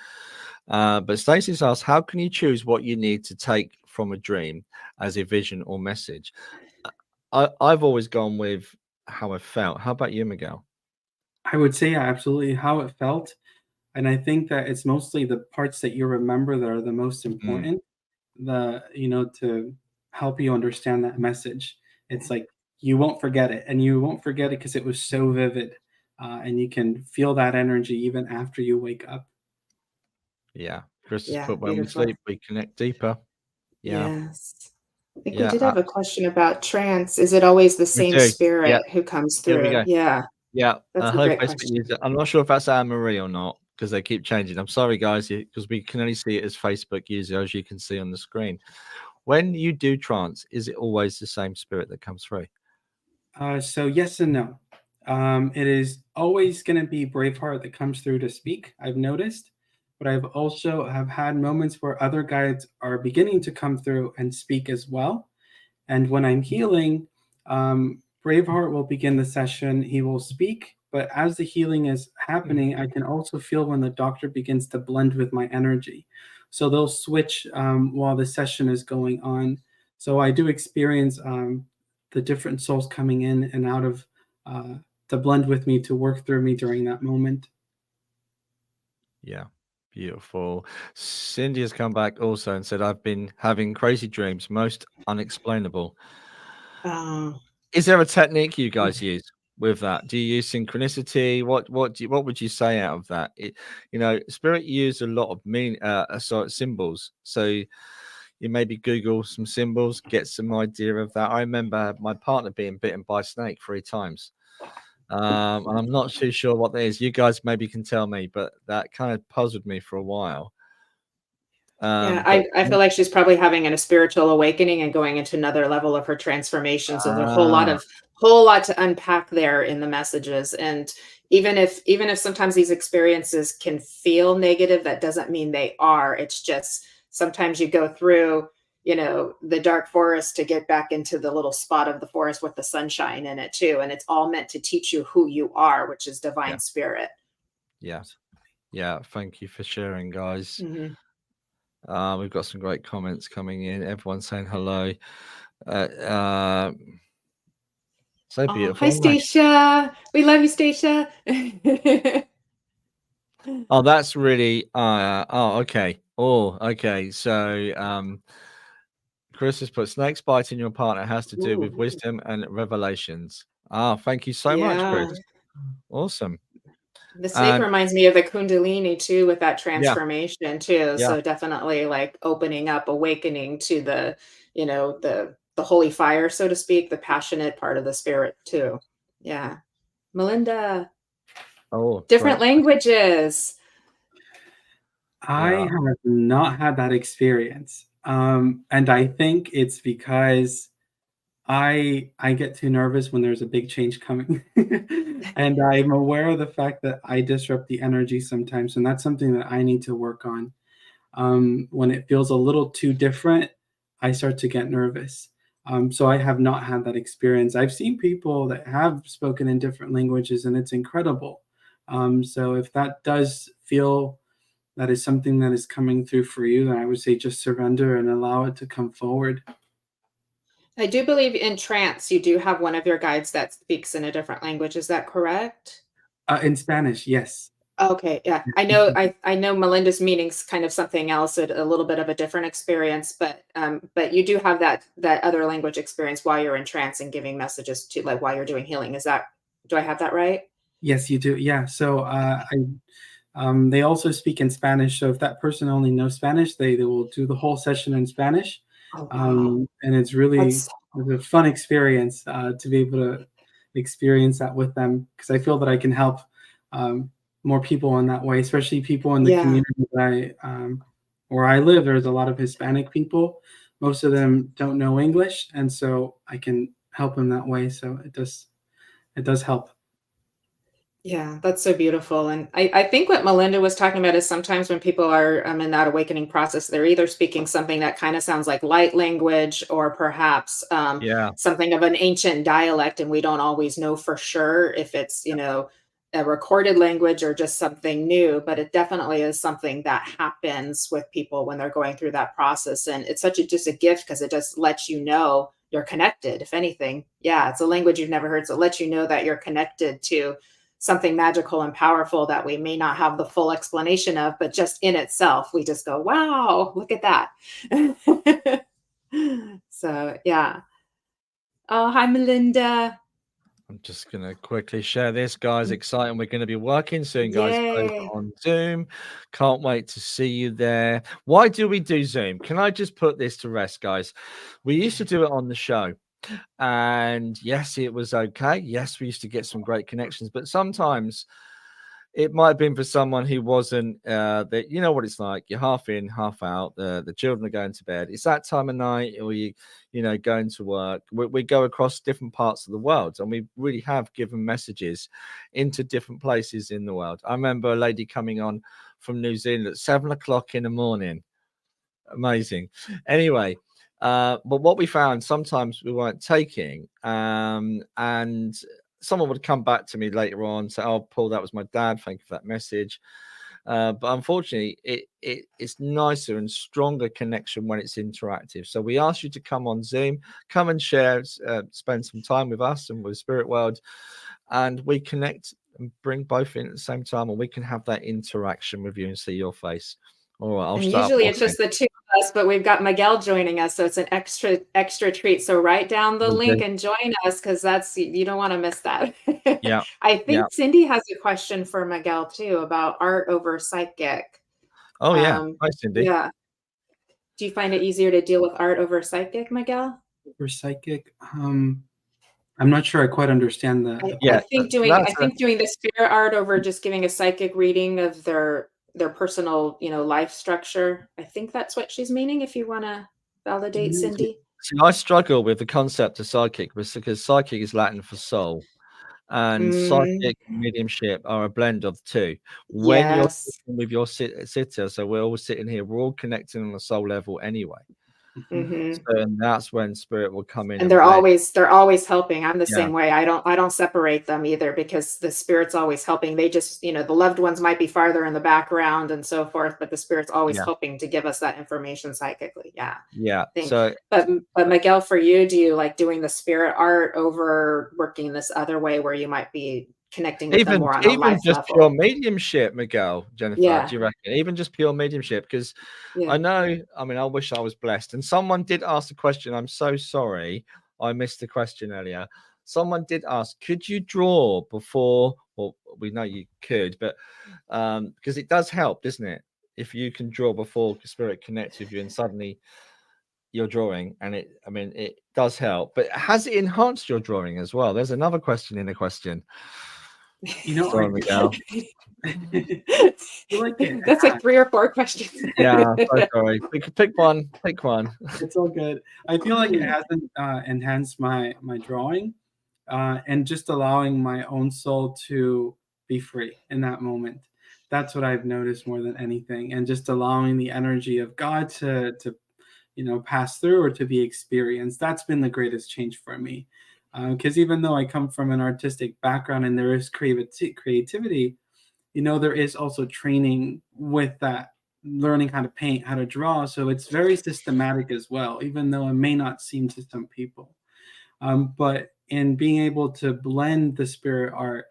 But Stacey's asked, how can you choose what you need to take from a dream as a vision or message? I've always gone with how I felt. How about you, Miguel? I would say absolutely how it felt. And I think that it's mostly the parts that you remember that are the most important, to help you understand that message. It's like you won't forget it, and you won't forget it because it was so vivid, and you can feel that energy even after you wake up. Yeah. Chris has Yeah, put, when we beautiful. sleep, we connect deeper. Yeah. Yes. I think we Yeah. did have a question about trance. Is it always the We same do. Yeah. spirit who comes Here we through? go. Yeah, Yeah. that's a Hello, great Facebook question. user. I'm not sure if that's Anne Marie or not, because they keep changing. I'm sorry, guys, because we can only see it as Facebook user, as you can see on the screen. When you do trance, is it always the same spirit that comes through? So yes and no. It is always going to be Braveheart that comes through to speak, I've noticed, but I've also have had moments where other guides are beginning to come through and speak as well. And when I'm healing, Braveheart will begin the session. He will speak, but as the healing is happening, I can also feel when the doctor begins to blend with my energy. So they'll switch while the session is going on. So I do experience the different souls coming in and out of to blend with me, to work through me during that moment. Yeah. Beautiful. Cindy has come back also and said, I've been having crazy dreams, most unexplainable. Is there a technique you guys use with that? Do you use synchronicity? What would you say out of that? Spirit use a lot of symbols. So you maybe Google some symbols, get some idea of that. I remember my partner being bitten by a snake 3 times. And I'm not too sure what that is. You guys maybe can tell me, but that kind of puzzled me for a while. Yeah, But I feel like she's probably having a spiritual awakening and going into another level of her transformation. So there's a whole lot to unpack there in the messages. And even if sometimes these experiences can feel negative, that doesn't mean they are. It's just sometimes you go through, the dark forest to get back into the little spot of the forest with the sunshine in it too. And it's all meant to teach you who you are, which is divine spirit. Yeah. Thank you for sharing, guys. Mhm. We've got some great comments coming in. Everyone's saying hello. So Oh, beautiful. hi, Stacia. We love you, Stacia. Oh, that's really. Okay. Oh, okay. So, Chris has put, snakes biting your partner has to do with Ooh, wisdom and revelations. Thank you so much, yeah. Chris. Awesome. The snake And reminds me of the Kundalini too, with that yeah, transformation too. yeah. So definitely like opening up, awakening to the holy fire, so to speak, the passionate part of the spirit too. Yeah. Melinda, Oh, different great. languages. I Yeah. have not had that experience. And I think it's because I get too nervous when there's a big change coming. And I'm aware of the fact that I disrupt the energy sometimes, and that's something that I need to work on. When it feels a little too different, I start to get nervous. So I have not had that experience. I've seen people that have spoken in different languages, and it's incredible. So if that does feel that is something that is coming through for you, then I would say just surrender and allow it to come forward. I do believe in trance, you do have one of your guides that speaks in a different language. Is that correct? In Spanish, yes. Okay, yeah. I know Melinda's meaning's kind of something else, a little bit of a different experience, but you do have that other language experience while you're in trance and giving messages to, like, while you're doing healing. Do I have that right? Yes, you do. Yeah. So they also speak in Spanish. So if that person only knows Spanish, they will do the whole session in Spanish. Oh, wow. And it's really a fun experience to be able to experience that with them, because I feel that I can help more people in that way, especially people in the community that where I live. There's a lot of Hispanic people. Most of them don't know English, and so I can help them that way. So it does help. Yeah, that's so beautiful. And I think what Melinda was talking about is sometimes when people are in that awakening process, they're either speaking something that kind of sounds like light language, or perhaps Yeah. something of an ancient dialect. And we don't always know for sure if it's, a recorded language or just something new, but it definitely is something that happens with people when they're going through that process. And it's just a gift, because it just lets you know you're connected. If anything, yeah, it's a language you've never heard. So it lets you know that you're connected to something magical and powerful that we may not have the full explanation of, but just in itself, we just go, wow, look at that. So, yeah. Oh, hi, Melinda. I'm just going to quickly share this, guys. Exciting. We're going to be working soon, guys, over Yay. on Zoom. Can't wait to see you there. Why do we do Zoom? Can I just put this to rest, guys? We used to do it on the show. And yes, it was okay. Yes, we used to get some great connections, but sometimes it might have been for someone who wasn't that, you know what it's like. You're half in, half out. The children are going to bed. It's that time of night, or going to work. We go across different parts of the world, and we really have given messages into different places in the world. I remember a lady coming on from New Zealand at 7 o'clock in the morning. Amazing. Anyway, but what we found, sometimes we weren't taking, and someone would come back to me later on and say, "Oh, Paul, that was my dad. Thank you for that message." But unfortunately, it's nicer and stronger connection when it's interactive. So we ask you to come on Zoom, come and share, spend some time with us and with Spirit World, and we connect and bring both in at the same time, and we can have that interaction with you and see your face. All right, I'll And start. usually it's just the two of us, but we've got Miguel joining us, so it's an extra treat. So write down the link and join us, because you don't want to miss that. Yeah. I think Cindy has a question for Miguel too about art over psychic. Oh yeah. Hi, Cindy. Yeah. Do you find it easier to deal with art over psychic, Miguel? Over psychic, I'm not sure I quite understand the I think doing the spirit art over just giving a psychic reading of their personal, life structure. I think that's what she's meaning, if you want to validate, Cindy. See, I struggle with the concept of psychic because psychic is Latin for soul, and psychic and mediumship are a blend of the two. When you're sitting with your sitter, so we're all sitting here, we're all connecting on a soul level anyway. So, and that's when spirit will come in, and they're always helping. I'm the same way. I don't separate them either, because the spirit's always helping. They just, the loved ones might be farther in the background and so forth, but the spirit's always helping to give us that information psychically. So, but Miguel, for you, do you like doing the spirit art over working this other way where you might be connecting with them more on a life just level? pure mediumship, Miguel, Jennifer? Do you reckon even just pure mediumship? Because I know, I wish I was blessed. And someone did ask a question. I'm so sorry, I missed the question earlier. Someone did ask, could you draw before? Well, we know you could, but because it does help, doesn't it, if you can draw before spirit connects with you and suddenly you're drawing, and it does help. But has it enhanced your drawing as well? There's another question in the question. Sorry, Miguel. That's like 3 or 4 questions. Yeah, so sorry. We could pick one. Pick one. It's all good. I feel like it hasn't enhanced my drawing, and just allowing my own soul to be free in that moment. That's what I've noticed more than anything, and just allowing the energy of God to pass through or to be experienced. That's been the greatest change for me. Because even though I come from an artistic background and there is creativity, there is also training with that, learning how to paint, how to draw. So it's very systematic as well, even though it may not seem to some people. But in being able to blend the spirit art,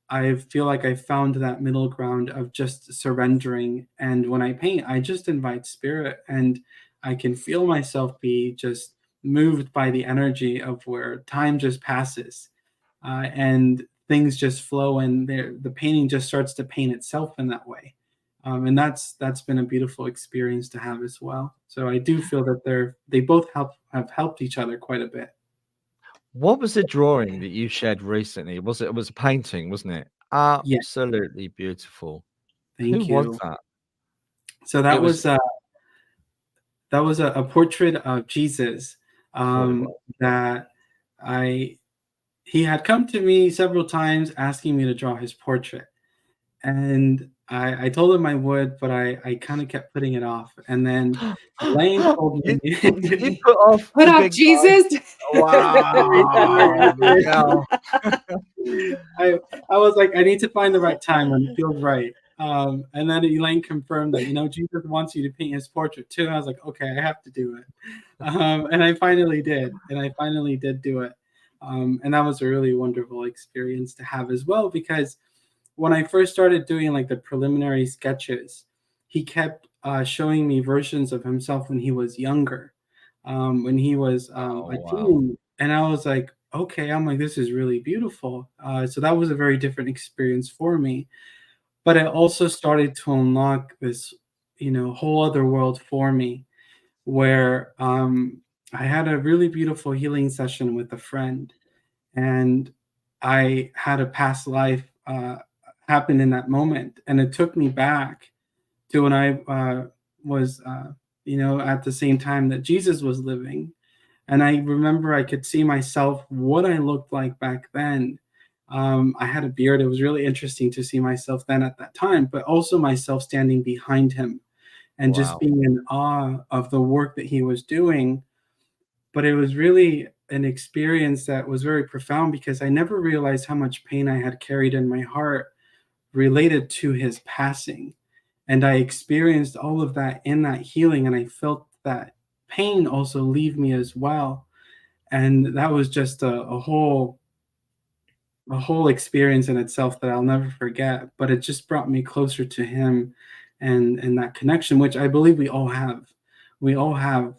I feel like I found that middle ground of just surrendering. And when I paint, I just invite spirit, and I can feel myself be just moved by the energy of where time just passes, and things just flow, and the painting just starts to paint itself in that way. And that's been a beautiful experience to have as well. So I do feel that they both have helped each other quite a bit. What was the drawing that you shared recently? It was a painting, wasn't it? Yeah. Absolutely beautiful. Thank Who you. was that? So that was a portrait of Jesus, that he had come to me several times asking me to draw his portrait. And I told him I would, but I kind of kept putting it off. And then Elaine told me, you put off Put the off big Jesus. Wow. Miguel. I was like, I need to find the right time when it feels right. And then Elaine confirmed that, Jesus wants you to paint his portrait too. And I was like, okay, I have to do it. And I finally did. And I finally did do it. And that was a really wonderful experience to have as well, because when I first started doing like the preliminary sketches, he kept showing me versions of himself when he was younger, when he was a teen. And I was like, okay, I'm like, this is really beautiful. So that was a very different experience for me. But it also started to unlock this, whole other world for me, where I had a really beautiful healing session with a friend, and I had a past life happen in that moment, and it took me back to when I was, at the same time that Jesus was living. And I remember I could see myself, what I looked like back then. I had a beard. It was really interesting to see myself then at that time, but also myself standing behind him and just being in awe of the work that he was doing. But it was really an experience that was very profound, because I never realized how much pain I had carried in my heart related to his passing. And I experienced all of that in that healing, and I felt that pain also leave me as well. And that was just a whole experience in itself that I'll never forget. But it just brought me closer to him, and that connection, which I believe we all have. We all have.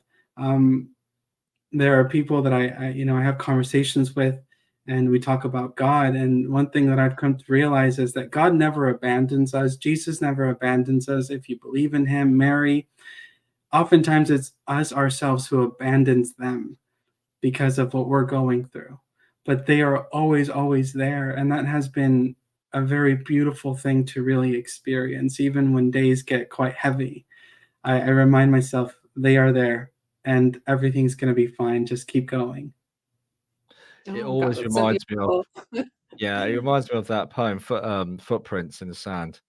There are people that I have conversations with, and we talk about God. And one thing that I've come to realize is that God never abandons us. Jesus never abandons us. If you believe in him, Mary, oftentimes it's us ourselves who abandons them because of what we're going through. But they are always, always there. And that has been a very beautiful thing to really experience. Even when days get quite heavy, I remind myself they are there, and everything's going to be fine. Just keep going. It always reminds me of it reminds me of that poem, Footprints in the Sand.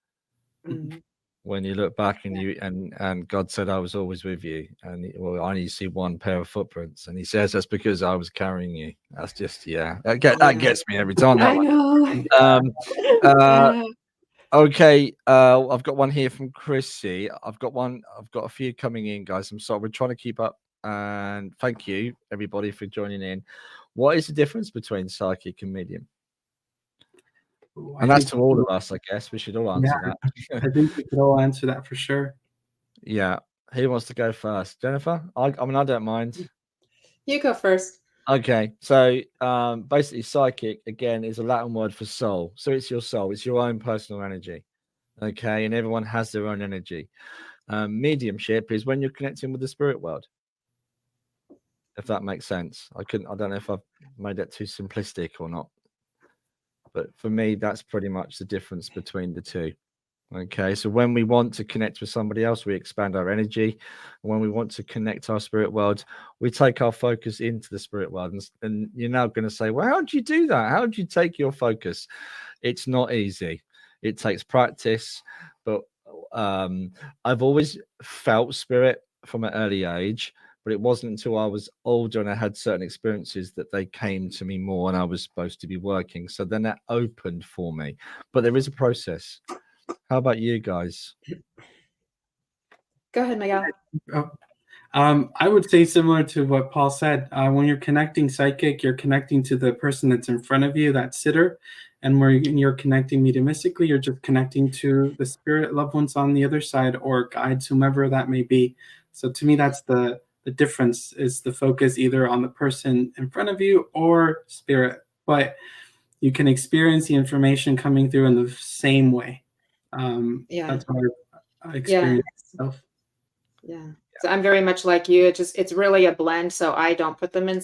Mm-hmm. When you look back and God said, I was always with you, and I only see one pair of footprints, and he says that's because I was carrying you. That's just that gets me every time. I know. Okay, I've got one here from Chrissy. I've got a few coming in, guys. I'm sorry, we're trying to keep up, and thank you everybody for joining in. What is the difference between psychic and medium? And that's to all of us, I guess. We should all answer that. I think we could all answer that for sure. Yeah. Who wants to go first? Jennifer? I mean, I don't mind. You go first. Okay. So basically, psychic, again, is a Latin word for soul. So it's your soul. It's your own personal energy. Okay. And everyone has their own energy. Mediumship is when you're connecting with the spirit world. If that makes sense. I don't know if I've made it too simplistic or not. But for me, that's pretty much the difference between the two. Okay, so when we want to connect with somebody else, we expand our energy. When we want to connect our spirit world, we take our focus into the spirit world. And you're now going to say, well, how do you do that? How do you take your focus? It's not easy. It takes practice. But I've always felt spirit from an early age, but it wasn't until I was older and I had certain experiences that they came to me more and I was supposed to be working. So then that opened for me. But there is a process. How about you guys? Go ahead, Miguel. I would say similar to what Paul said. When you're connecting psychic, you're connecting to the person that's in front of you, that sitter. And when you're connecting mediumistically, you're just connecting to the spirit loved ones on the other side, or guides, whomever that may be. So to me, that's the difference, is the focus either on the person in front of you or spirit. But you can experience the information coming through in the same way. That's how I experience myself. Yeah. So I'm very much like you. It's really a blend. So I don't put them in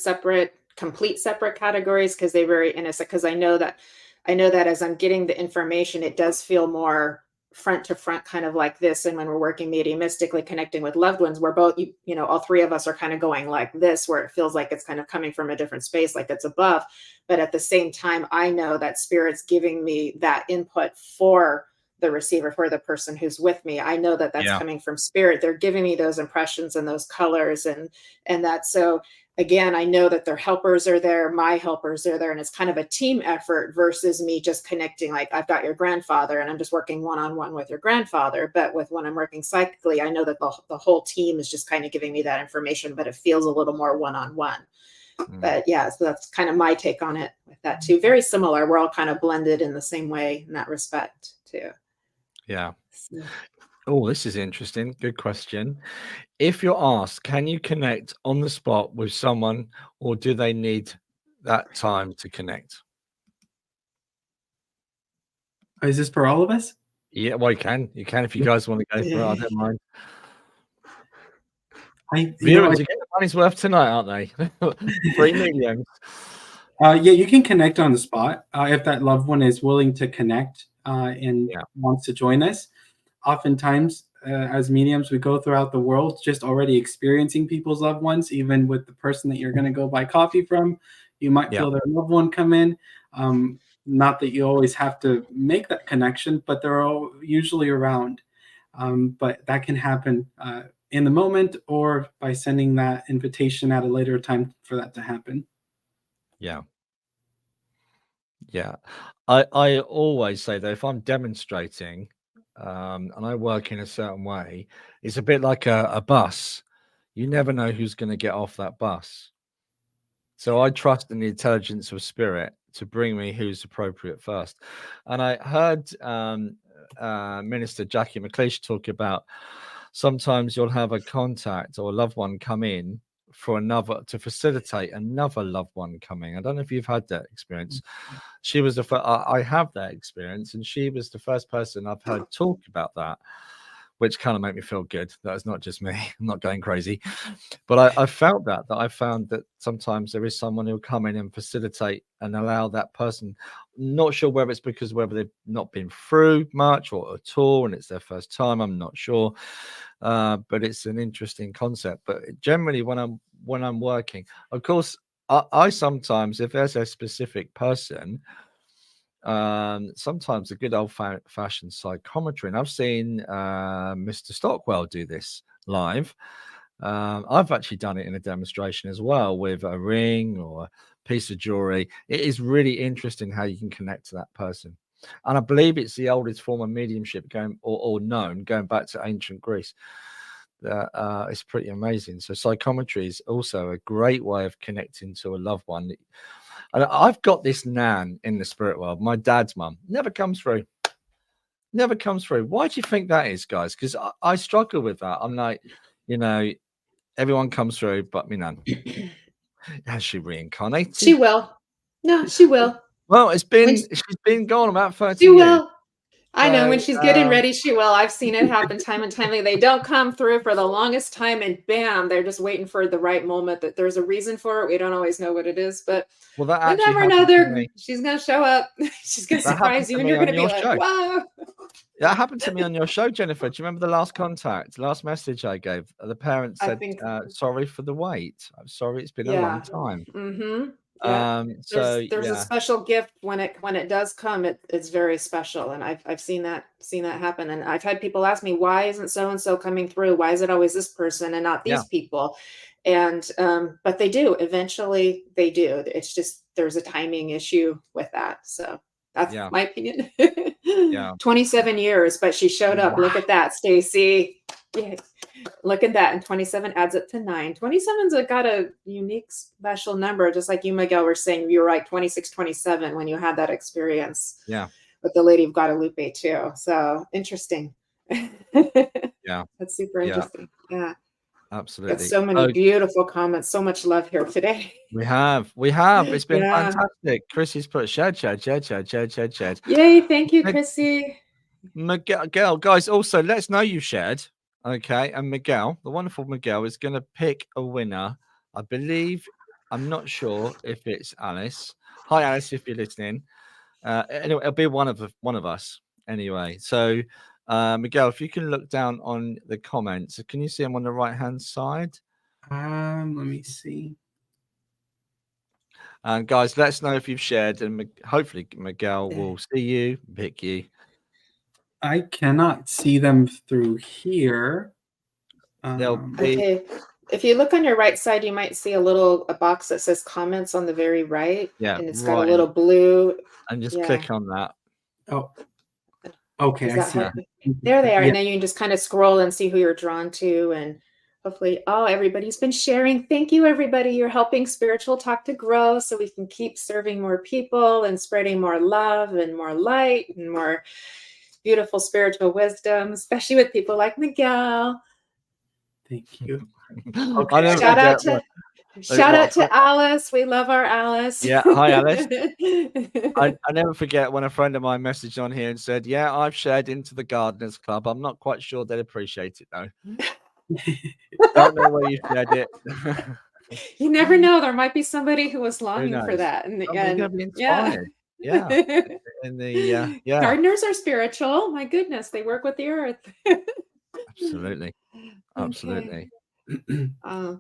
complete separate categories, because they very innocent. Because I know that as I'm getting the information, it does feel more front to front, kind of like this. And when we're working mediumistically, connecting with loved ones, we're both, all three of us are kind of going like this, where it feels like it's kind of coming from a different space, like it's above. But at the same time, I know that Spirit's giving me that input for the receiver, for the person who's with me. I know that that's coming from Spirit. They're giving me those impressions and those colors and that. So again, I know that their helpers are there, my helpers are there, and it's kind of a team effort versus me just connecting, like I've got your grandfather and I'm just working one-on-one with your grandfather. But when I'm working psychically, I know that the whole team is just kind of giving me that information, but it feels a little more one-on-one. But yeah, so that's kind of my take on it with that too. Very similar. We're all kind of blended in the same way in that respect too. Yeah. Oh, this is interesting. Good question. If you're asked, can you connect on the spot with someone, or do they need that time to connect? Is this for all of us? Yeah, well, you can if you guys want to go for it. I don't mind. Viewers are getting the money's worth tonight, aren't they? 3 million. Yeah, you can connect on the spot if that loved one is willing to connect and wants to join us. Oftentimes, as mediums, we go throughout the world just already experiencing people's loved ones. Even with the person that you're going to go buy coffee from, you might feel their loved one come in. Not that you always have to make that connection, but they're all usually around. But that can happen in the moment, or by sending that invitation at a later time for that to happen. Yeah. I always say that if I'm demonstrating and I work in a certain way, it's a bit like a bus. You never know who's going to get off that bus. So I trust in the intelligence of Spirit to bring me who's appropriate first. And I heard Minister Jackie McLeish talk about sometimes you'll have a contact or a loved one come in to facilitate another loved one coming. I don't know if you've had that experience. She was I have that experience, and she was the first person I've heard talk about that, which kind of made me feel good. That it's not just me. I'm not going crazy. But I felt that I found that sometimes there is someone who'll come in and facilitate and allow that person, not sure whether it's whether they've not been through much or at all, and it's their first time, I'm not sure. But it's an interesting concept. But generally when I'm working, of course, I sometimes, if there's a specific person, sometimes a good old-fashioned psychometry, and I've seen Mr. Stockwell do this live. I've actually done it in a demonstration as well with a ring or a piece of jewelry. It is really interesting how you can connect to that person, and I believe it's the oldest form of mediumship going back to ancient Greece. It's pretty amazing. So psychometry is also a great way of connecting to a loved one. And I've got this nan in the spirit world. My dad's mum never comes through. Why do you think that is, guys? Because I struggle with that. I'm like, everyone comes through, but me nan. Has she reincarnated? She will. No, she will. Well, she's been gone about 30 she years. Will. I know when she's getting ready, she will. I've seen it happen time and time. They don't come through for the longest time, and bam, they're just waiting for the right moment. That there's a reason for it. We don't always know what it is, but that you never know. She's gonna show up. She's gonna surprise you, and you're gonna be like, "Wow!" That happened to me on your show, Jennifer. Do you remember the last message I gave? The parents said, "Sorry for the wait. I'm sorry, it's been a long time." Mm-hmm. Yeah. There's a special gift when it does come. It's very special, and I've seen that happen. And I've had people ask me, why isn't so and so coming through? Why is it always this person and not these people? And but they do eventually, they do. It's just there's a timing issue with that. So that's my opinion. 27 years, but she showed up. Look at that, Stacy. Yeah. Look at that. And 27 adds up to 9. 27's got a unique, special number, just like you, Miguel, were saying. You were right, 26, 27 when you had that experience. Yeah. With the Lady of Guadalupe too. So interesting. Yeah. That's super interesting. Yeah. Absolutely. Got so many beautiful comments. So much love here today. We have. It's been fantastic. Chrissy's put shed. Yay. Thank you, Chrissy. Miguel, guys, also let's know you shared. Okay. And Miguel, the wonderful Miguel, is going to pick a winner. I believe, I'm not sure if it's Alice. Hi, Alice, if you're listening. Anyway, it'll be one of us anyway. So, Miguel, if you can look down on the comments, can you see them on the right hand side? Let me see. And guys, let us know if you've shared, and hopefully Miguel will see you, pick you. I cannot see them through here. Okay. If you look on your right side, you might see a box that says comments on the very right. Yeah. And it's got a little blue. And just click on that. Oh, okay. I see. There they are. And then you can just kind of scroll and see who you're drawn to. And hopefully, everybody's been sharing. Thank you, everybody. You're helping Spiritual Talk to grow so we can keep serving more people and spreading more love and more light and more beautiful spiritual wisdom, especially with people like Miguel. Thank you. Okay. Shout out to Alice. We love our Alice. Yeah. Hi, Alice. I never forget when a friend of mine messaged on here and said, yeah, I've shared into the Gardeners Club. I'm not quite sure they'd appreciate it, though. Don't know where you shared it. You never know. There might be somebody who was longing for that. And gonna be inspired. Yeah. And the gardeners are spiritual. My goodness, they work with the earth. Absolutely. Absolutely.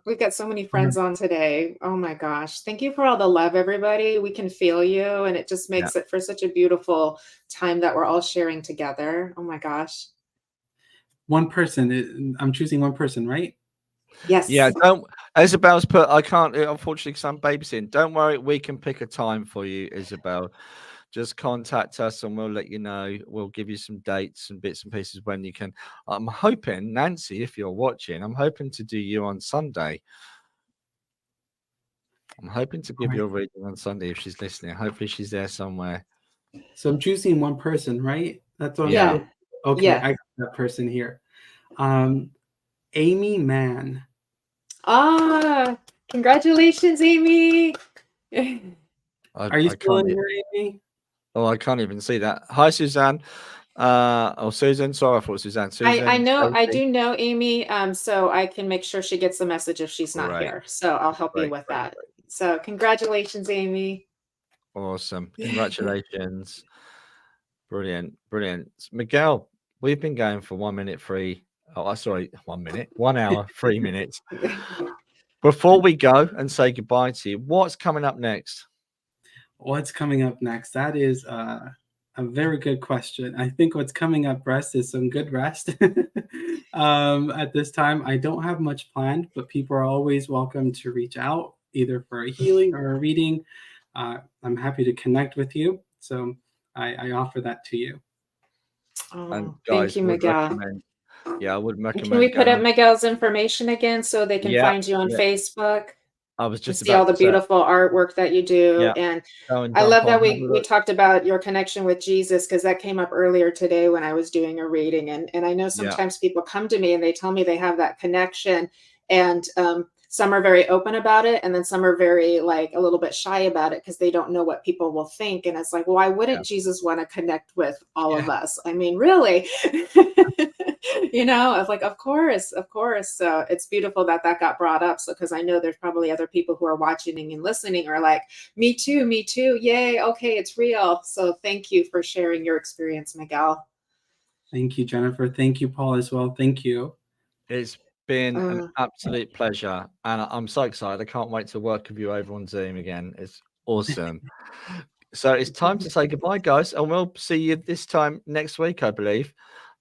We've got so many friends on today. Oh my gosh. Thank you for all the love, everybody. We can feel you, and it just makes it for such a beautiful time that we're all sharing together. Oh my gosh. One person. I'm choosing one person, right? Yes. Yeah. Isabel's put, I can't, unfortunately, because I'm babysitting. Don't worry, we can pick a time for you, Isabel. Just contact us and we'll let you know. We'll give you some dates and bits and pieces when you can. I'm hoping, Nancy, if you're watching, I'm hoping to do you on Sunday. I'm hoping to give you a reading on Sunday if she's listening. Hopefully she's there somewhere. So I'm choosing one person, right? That's what I'm doing. Okay, yeah. I got that person here. Amy Mann. Congratulations, Amy. Are you still in here, Amy? Oh, I can't even see that. Hi, Suzanne. Susan. Sorry, I thought Suzanne. Susan, I know. I do know Amy. So I can make sure she gets the message if she's not here. So I'll help you with that. So congratulations, Amy. Awesome. Congratulations. Brilliant. Miguel, we've been going for 1 minute, 1 hour, 3 minutes. Before we go and say goodbye to you, what's coming up next? What's coming up next? That is a very good question. I think what's coming up next is some good rest. At this time, I don't have much planned, but people are always welcome to reach out, either for a healing or a reading. I'm happy to connect with you. So I offer that to you. And guys, thank you, Miguel. I would recommend. Can we put up Miguel's information again so they can find you on Facebook? I was just see all the beautiful artwork that you do. And I love that we talked about your connection with Jesus, because that came up earlier today when I was doing a reading. And I know sometimes people come to me and they tell me they have that connection, and some are very open about it, and then some are very a little bit shy about it because they don't know what people will think. And it's like, why wouldn't Jesus want to connect with all of us? I mean, really? I was like, of course. So it's beautiful that got brought up. So, because I know there's probably other people who are watching and listening are like, me too. Yay. Okay. It's real. So thank you for sharing your experience, Miguel. Thank you, Jennifer. Thank you, Paul, as well. Thank you. It's been an absolute pleasure. And I'm so excited. I can't wait to work with you over on Zoom again. It's awesome. So it's time to say goodbye, guys. And we'll see you this time next week, I believe.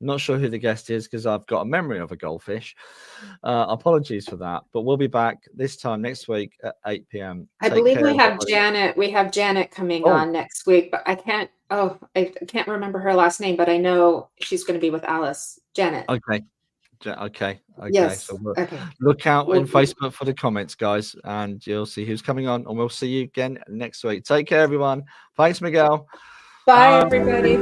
Not sure who the guest is because I've got a memory of a goldfish. Apologies for that, but we'll be back this time next week at 8 p.m. I Take believe care, we have everybody. Janet. We have Janet coming Oh. on next week, but I can't remember her last name, but I know she's going to be with Alice. Janet. Okay. Okay. Yes. So Okay. look out We'll in do. Facebook for the comments, guys, and you'll see who's coming on, and we'll see you again next week. Take care, everyone. Thanks, Miguel. Bye, everybody.